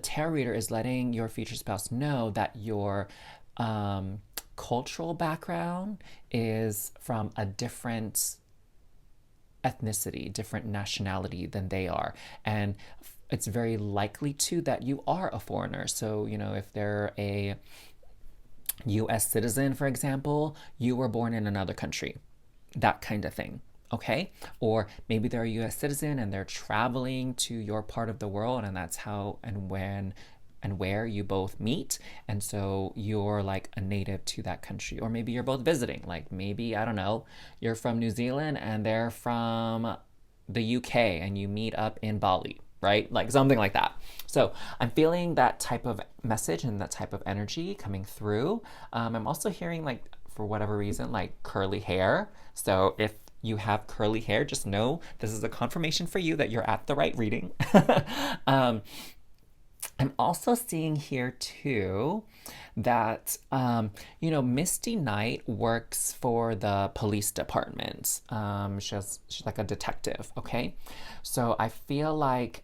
tarot reader is letting your future spouse know that your cultural background is from a different ethnicity, different nationality than they are. And it's very likely too that you are a foreigner. So, if they're a US citizen, for example, you were born in another country, that kind of thing. Okay? Or maybe they're a US citizen and they're traveling to your part of the world, and that's how and when and where you both meet. And so you're like a native to that country. Or maybe you're both visiting. Like maybe, I don't know, you're from New Zealand and they're from the UK and you meet up in Bali, right? Like something like that. So I'm feeling that type of message and that type of energy coming through. I'm also hearing, like, for whatever reason, like curly hair. So if you have curly hair, just know this is a confirmation for you that you're at the right reading. I'm also seeing here too that, Misty Knight works for the police department. She's like a detective, okay? So I feel like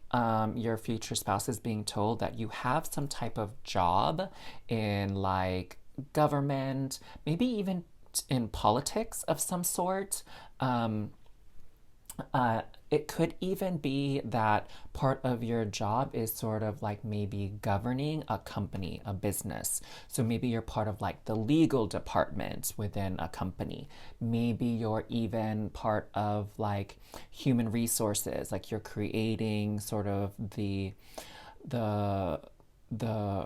your future spouse is being told that you have some type of job in like government, maybe even in politics of some sort. It could even be that part of your job is sort of like maybe governing a company, a business. So maybe you're part of like the legal department within a company. Maybe you're even part of like human resources, like you're creating sort of the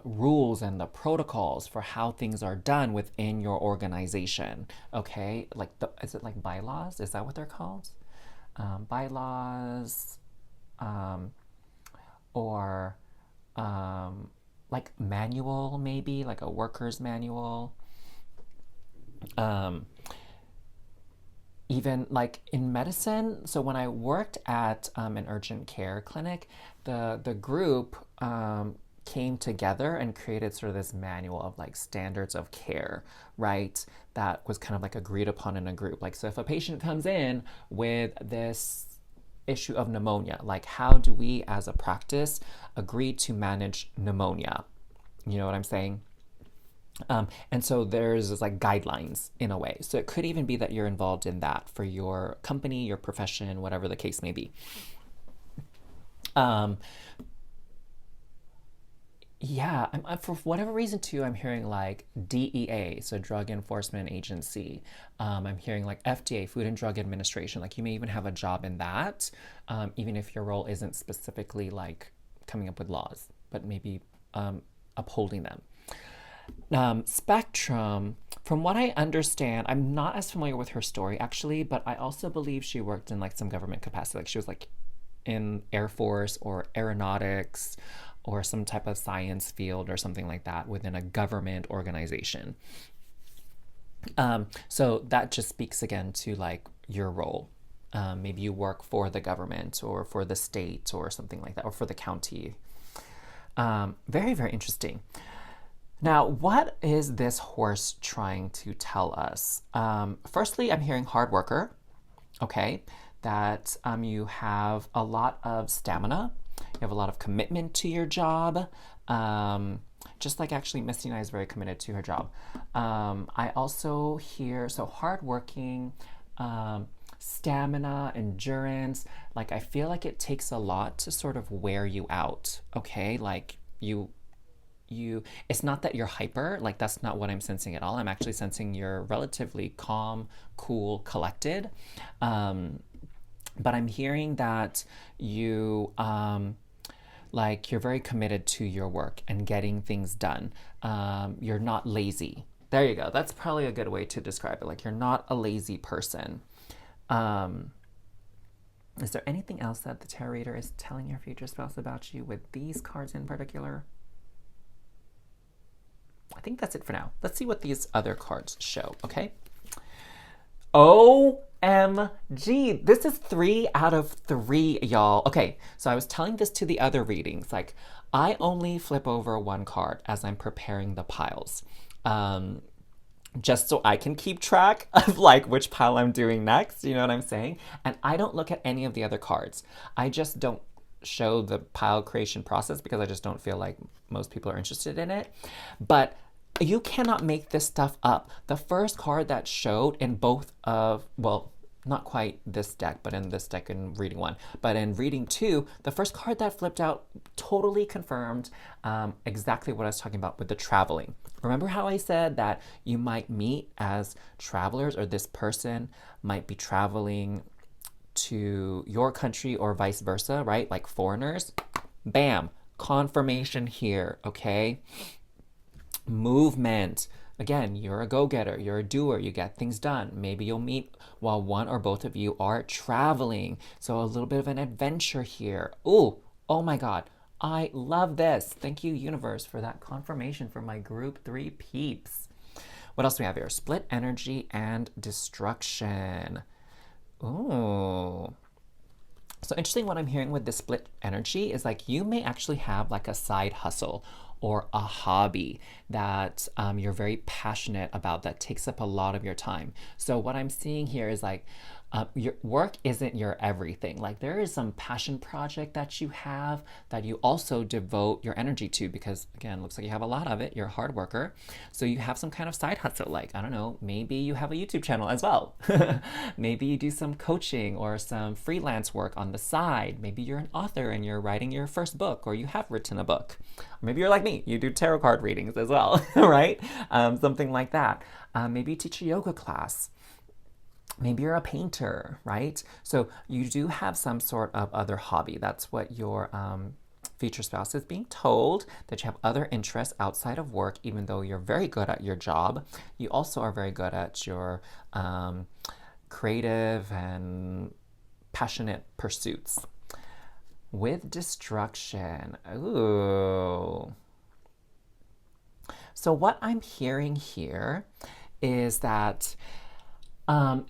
rules and the protocols for how things are done within your organization. Okay, like is it like bylaws? Is that what they're called? Bylaws, or like manual, maybe like a worker's manual. Even like in medicine. So when I worked at an urgent care clinic, the group came together and created sort of this manual of like standards of care, right? That was kind of like agreed upon in a group. Like, so if a patient comes in with this issue of pneumonia, like how do we as a practice agree to manage pneumonia? You know what I'm saying? And so there's this, like, guidelines in a way. So it could even be that you're involved in that for your company, your profession, whatever the case may be. Um, Yeah, for whatever reason too, I'm hearing like DEA, so Drug Enforcement Agency. I'm hearing like FDA, Food and Drug Administration. Like you may even have a job in that, even if your role isn't specifically like coming up with laws, but maybe upholding them. Spectrum, from what I understand, I'm not as familiar with her story actually, but I also believe she worked in like some government capacity. Like she was like in Air Force or aeronautics or some type of science field or something like that within a government organization. So that just speaks again to like your role. Maybe you work for the government or for the state or something like that, or for the county. Very, very interesting. Now, what is this horse trying to tell us? Firstly, I'm hearing hard worker, okay? That you have a lot of stamina, you have a lot of commitment to your job. Just like actually Misty and I is very committed to her job. I also hear, so hardworking, stamina, endurance. Like I feel like it takes a lot to sort of wear you out, okay? Like you it's not that you're hyper, like that's not what I'm sensing at all. I'm actually sensing you're relatively calm, cool, collected. But I'm hearing that you like you're very committed to your work and getting things done. You're not lazy. There you go. That's probably a good way to describe it. Like you're not a lazy person. Is there anything else that the tarot reader is telling your future spouse about you with these cards in particular? I think that's it for now. Let's see what these other cards show, okay? OMG. This is 3 out of 3, y'all. Okay, so I was telling this to the other readings. Like, I only flip over one card as I'm preparing the piles. Just so I can keep track of like which pile I'm doing next, you know what I'm saying? And I don't look at any of the other cards. I just don't show the pile creation process because I just don't feel like most people are interested in it. But you cannot make this stuff up. The first card that showed in both of, well, not quite this deck, but in this deck in reading 1, but in reading 2, the first card that flipped out totally confirmed exactly what I was talking about with the traveling. Remember how I said that you might meet as travelers, or this person might be traveling to your country or vice versa, right? Like foreigners. Bam, confirmation here, okay? Movement. Again, you're a go-getter, you're a doer, you get things done. Maybe you'll meet while one or both of you are traveling. So a little bit of an adventure here. Ooh, oh my God, I love this. Thank you, universe, for that confirmation for my group 3 peeps. What else do we have here? Split energy and destruction. Ooh. So interesting, what I'm hearing with the split energy is like you may actually have like a side hustle or a hobby that you're very passionate about that takes up a lot of your time. So what I'm seeing here is like your work isn't your everything. Like there is some passion project that you have that you also devote your energy to because again, looks like you have a lot of it. You're a hard worker. So you have some kind of side hustle. Like, I don't know, maybe you have a YouTube channel as well. Maybe you do some coaching or some freelance work on the side. Maybe you're an author and you're writing your first book or you have written a book. Or maybe you're like me, you do tarot card readings as well, right? Something like that. Maybe you teach a yoga class. Maybe you're a painter, right? So you do have some sort of other hobby. That's what your future spouse is being told, that you have other interests outside of work, even though you're very good at your job. You also are very good at your creative and passionate pursuits. With destruction, ooh. So what I'm hearing here is that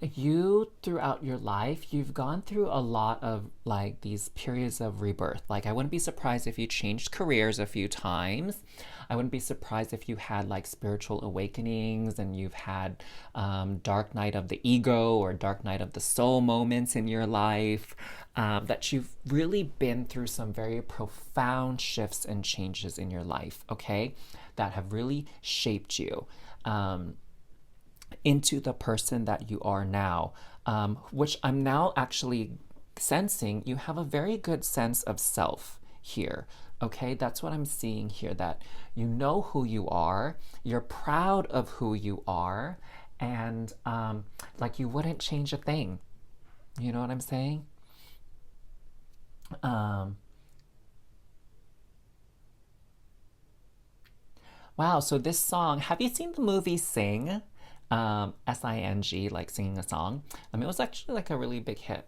you throughout your life, you've gone through a lot of like these periods of rebirth. Like I wouldn't be surprised if you changed careers a few times. I wouldn't be surprised if you had like spiritual awakenings and you've had dark night of the ego or dark night of the soul moments in your life. That you've really been through some very profound shifts and changes in your life, okay? That have really shaped you. Into the person that you are now, which I'm now actually sensing you have a very good sense of self here. Okay, that's what I'm seeing here, that you know who you are, you're proud of who you are, and like you wouldn't change a thing. You know what I'm saying? Wow, so this song, have you seen the movie Sing? Sing, like singing a song. It was actually like a really big hit,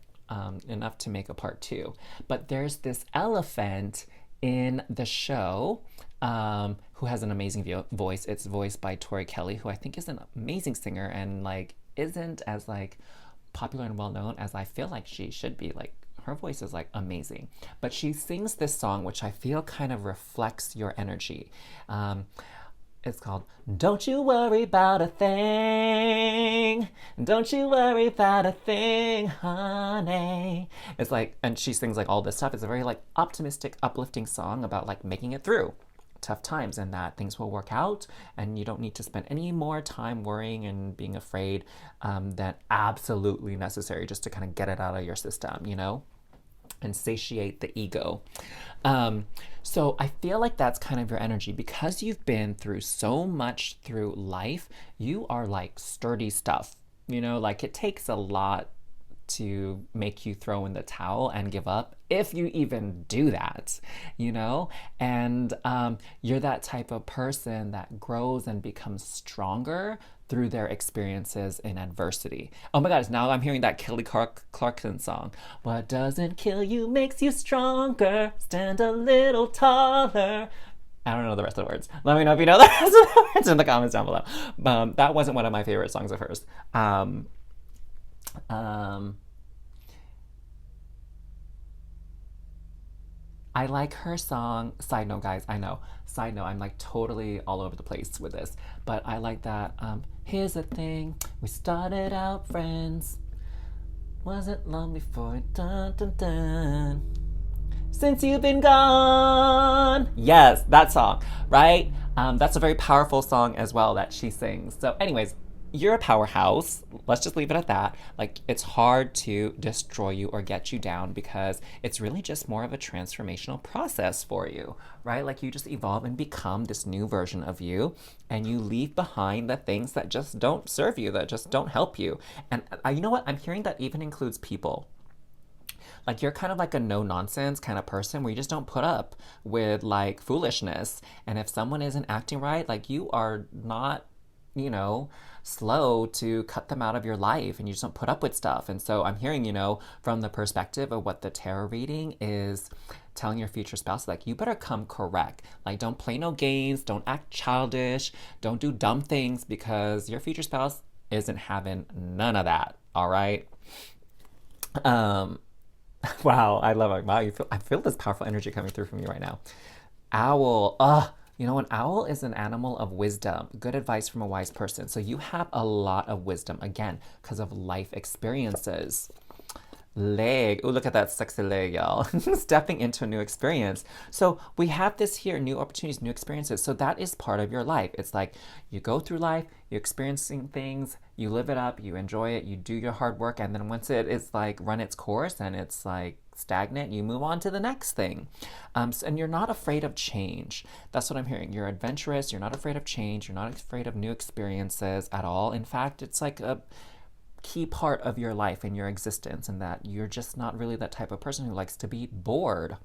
enough to make a part 2. But there's this elephant in the show who has an amazing voice. It's voiced by Tori Kelly, who I think is an amazing singer and like isn't as like popular and well known as I feel like she should be. Like her voice is like amazing. But she sings this song, which I feel kind of reflects your energy. It's called Don't You Worry About a Thing. Don't you worry about a thing, honey. It's like, and she sings like all this stuff. It's a very like optimistic, uplifting song about like making it through tough times and that things will work out and you don't need to spend any more time worrying and being afraid than absolutely necessary just to kind of get it out of your system, you know? And satiate the ego. So I feel like that's kind of your energy because you've been through so much through life. You are like sturdy stuff, you know, like it takes a lot to make you throw in the towel and give up, if you even do that, you know? And you're that type of person that grows and becomes stronger through their experiences in adversity. Oh my God, now I'm hearing that Clarkson song. What doesn't kill you makes you stronger. Stand a little taller. I don't know the rest of the words. Let me know if you know the rest of the words in the comments down below. That wasn't one of my favorite songs of hers. Um, I like her song. Side note, guys, I know. Side note, I'm like totally all over the place with this. But I like that. Here's the thing. We started out friends. Wasn't long before. Dun, dun, dun. Since you've been gone. Yes, that song, right? That's a very powerful song as well that she sings. So, anyways, you're a powerhouse. Let's just leave it at that. Like, it's hard to destroy you or get you down because it's really just more of a transformational process for you, right? Like, you just evolve and become this new version of you, and you leave behind the things that just don't serve you, that just don't help you. And you know what? I'm hearing that even includes people. Like you're kind of like a no nonsense kind of person where you just don't put up with like foolishness. And if someone isn't acting right, like you are not, you know, slow to cut them out of your life and you just don't put up with stuff. And so I'm hearing, from the perspective of what the tarot reading is telling your future spouse, like you better come correct. Like don't play no games, don't act childish, don't do dumb things because your future spouse isn't having none of that. All right. Um, Wow, I love it. Wow, I feel this powerful energy coming through from you right now. Owl. An owl is an animal of wisdom. Good advice from a wise person. So you have a lot of wisdom, again, because of life experiences. Leg. Oh, look at that sexy leg, y'all. Stepping into a new experience. So we have this here, new opportunities, new experiences. So that is part of your life. It's like you go through life, you're experiencing things, you live it up, you enjoy it, you do your hard work, and then once it is like run its course and it's like stagnant, you move on to the next thing. And you're not afraid of change. That's what I'm hearing. You're adventurous, you're not afraid of change, you're not afraid of new experiences at all. In fact, it's like a key part of your life and your existence, and that you're just not really that type of person who likes to be bored.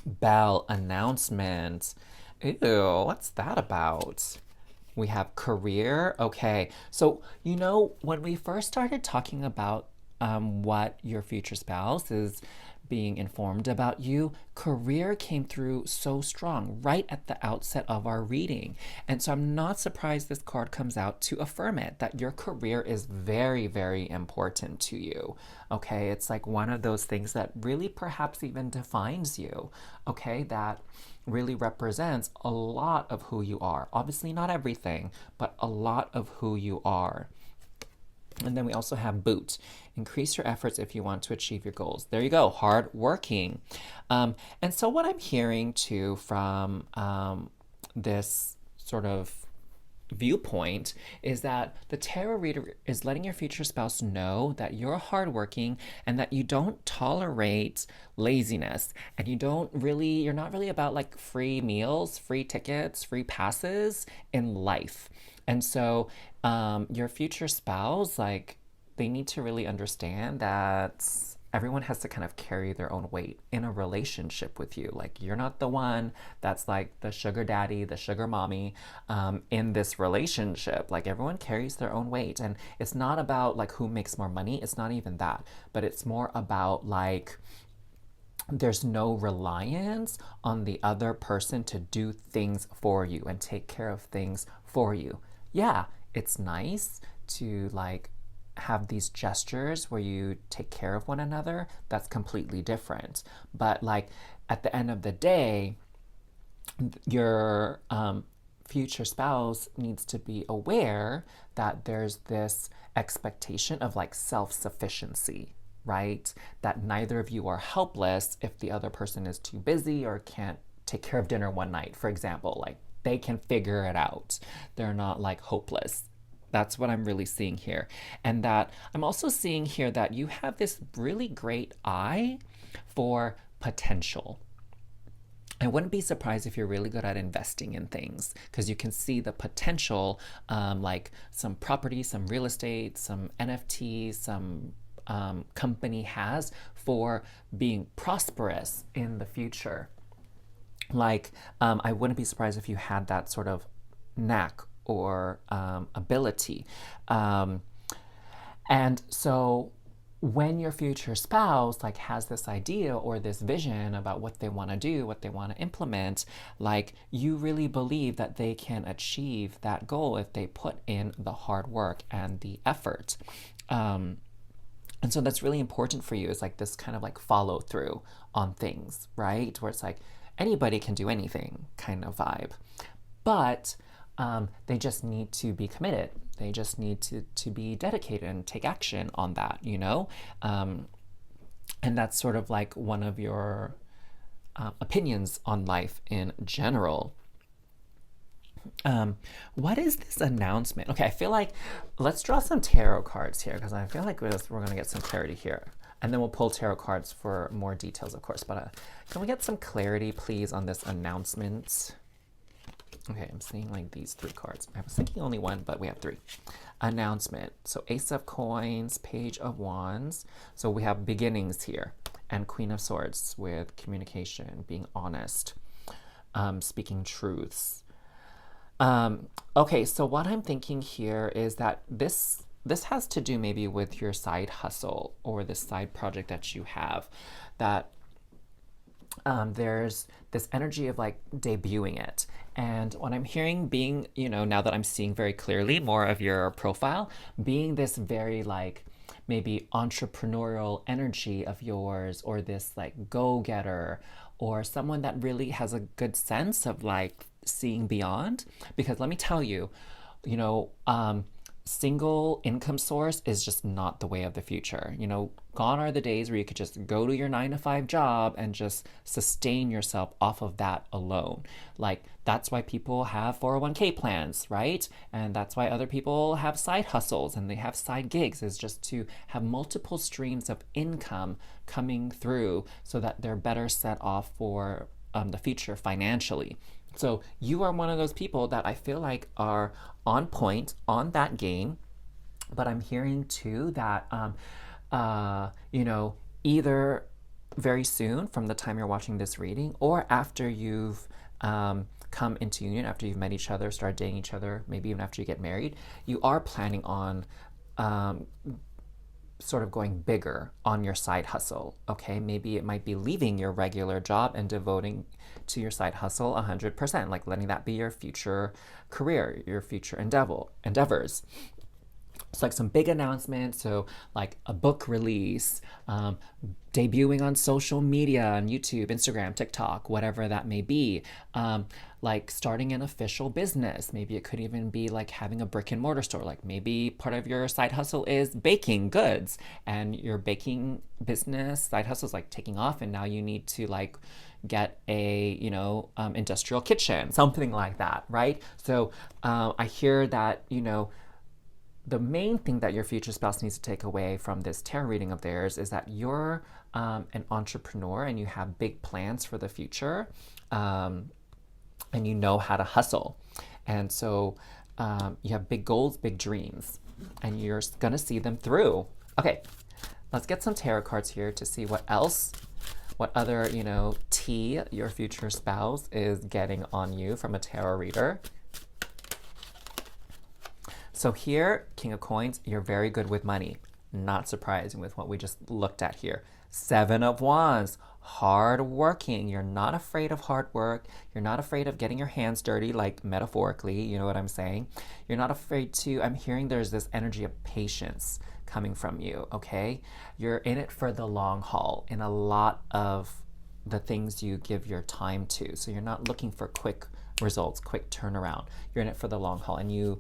Bell announcement. Ew, what's that about? We have career. Okay, so when we first started talking about what your future spouse is being informed about you, career came through so strong right at the outset of our reading. And so I'm not surprised this card comes out to affirm it, that your career is very, very important to you. Okay, it's like one of those things that really perhaps even defines you. Okay, that really represents a lot of who you are. Obviously, not everything, but a lot of who you are. And then we also have boot. Increase your efforts if you want to achieve your goals. There you go, hard working. And so what I'm hearing too from this sort of viewpoint is that the tarot reader is letting your future spouse know that you're hardworking and that you don't tolerate laziness, and you're not really about like free meals, free tickets, free passes in life. And so your future spouse, like, they need to really understand that everyone has to kind of carry their own weight in a relationship with you. Like, you're not the one that's like the sugar daddy, the sugar mommy in this relationship. Like, everyone carries their own weight. And it's not about like who makes more money. It's not even that. But it's more about like, there's no reliance on the other person to do things for you and take care of things for you. Yeah, it's nice to like have these gestures where you take care of one another. That's completely different. But like at the end of the day, your future spouse needs to be aware that there's this expectation of like self-sufficiency, right? That neither of you are helpless if the other person is too busy or can't take care of dinner one night, for example. Like, they can figure it out. They're not like hopeless. That's what I'm really seeing here. And that I'm also seeing here that you have this really great eye for potential. I wouldn't be surprised if you're really good at investing in things, because you can see the potential, like some property, some real estate, some NFT, some company has for being prosperous in the future. Like, I wouldn't be surprised if you had that sort of knack or ability. Um, and so when your future spouse like has this idea or this vision about what they want to do, what they want to implement, like you really believe that they can achieve that goal if they put in the hard work and the effort. Um, and so that's really important for you, is like this kind of like follow through on things, right? Where it's like anybody can do anything kind of vibe. But they just need to be committed. They just need to be dedicated and take action on that, you know? And that's sort of like one of your opinions on life in general. What is this announcement? Okay, I feel like let's draw some tarot cards here because I feel like we're going to get some clarity here. And then we'll pull tarot cards for more details, of course. But can we get some clarity, please, on this announcement? Okay, I'm seeing like these three cards. I was thinking only one, but we have three. Announcement. So Ace of Coins, Page of Wands. So we have beginnings here. And Queen of Swords with communication, being honest, speaking truths. Okay, so what I'm thinking here is that this has to do maybe with your side hustle or this side project that you have, that there's this energy of like debuting it. And what I'm hearing being, you know, now that I'm seeing very clearly more of your profile, being this very like maybe entrepreneurial energy of yours, or this like go-getter, or someone that really has a good sense of like seeing beyond. Because let me tell you, you know, single income source is just not the way of the future. You know, gone are the days where you could just go to your 9 to 5 job and just sustain yourself off of that alone. Like, that's why people have 401k plans, right? And that's why other people have side hustles and they have side gigs, is just to have multiple streams of income coming through so that they're better set off for the future financially. So you are one of those people that I feel like are on point on that game. But I'm hearing too that, you know, either very soon from the time you're watching this reading, or after you've come into union, after you've met each other, started dating each other, maybe even after you get married, you are planning on sort of going bigger on your side hustle. Okay, maybe it might be leaving your regular job and devoting to your side hustle 100%, like letting that be your future career, your future endeavors. So like some big announcements, so like a book release, debuting on social media, on YouTube, Instagram, TikTok, whatever that may be, like starting an official business. Maybe it could even be like having a brick and mortar store. Like maybe part of your side hustle is baking goods, and your baking business side hustle is like taking off, and now you need to like get a, you know, industrial kitchen, something like that, right? So I hear that, you know, the main thing that your future spouse needs to take away from this tarot reading of theirs is that you're an entrepreneur and you have big plans for the future, and you know how to hustle. And so you have big goals, big dreams, and you're going to see them through. Okay, let's get some tarot cards here to see what else, what other, you know, tea your future spouse is getting on you from a tarot reader. So here, King of Coins, you're very good with money. Not surprising with what we just looked at here. 7 of Wands, hard working. You're not afraid of hard work. You're not afraid of getting your hands dirty, like metaphorically, you know what I'm saying? You're not afraid to, I'm hearing there's this energy of patience coming from you, okay? You're in it for the long haul in a lot of the things you give your time to. So you're not looking for quick results, quick turnaround. You're in it for the long haul, and you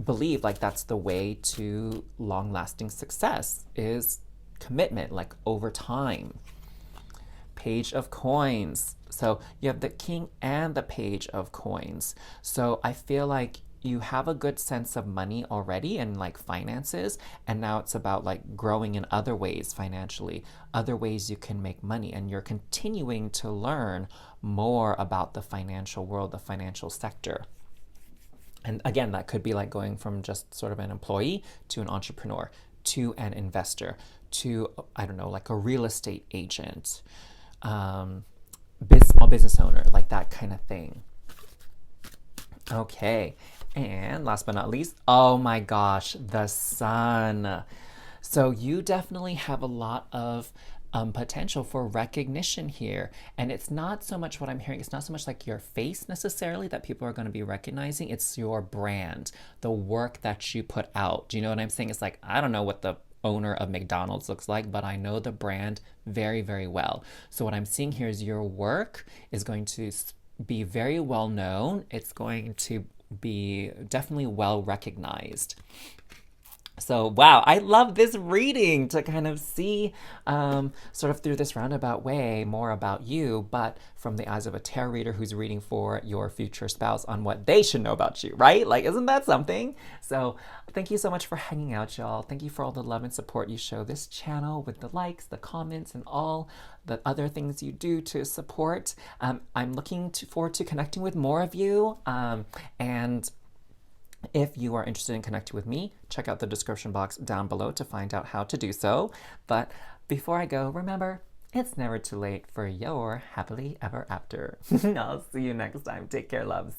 believe like that's the way to long-lasting success, is commitment, like over time. Page of Coins. So you have the King and the Page of Coins. So I feel like you have a good sense of money already and like finances, and now it's about like growing in other ways financially, other ways you can make money, and you're continuing to learn more about the financial world, the financial sector. And again, that could be like going from just sort of an employee to an entrepreneur, to an investor, to, I don't know, like a real estate agent, small business owner, like that kind of thing. Okay, And last but not least, oh my gosh, the sun. So you definitely have a lot of potential for recognition here. And it's not so much what I'm hearing, it's not so much like your face necessarily that people are going to be recognizing, it's your brand, the work that you put out. Do you know what I'm saying? It's like, I don't know what the owner of McDonald's looks like, but I know the brand very, very well. So what I'm seeing here is your work is going to be very well known. It's going to be definitely well recognized. So, wow, I love this reading to kind of see, sort of through this roundabout way, more about you, but from the eyes of a tarot reader who's reading for your future spouse on what they should know about you, right? Like, isn't that something? So, thank you so much for hanging out, y'all. Thank you for all the love and support you show this channel with the likes, the comments, and all the other things you do to support. I'm looking forward to connecting with more of you. And if you are interested in connecting with me, check out the description box down below to find out how to do so. But before I go, remember, it's never too late for your happily ever after. I'll see you next time. Take care, loves.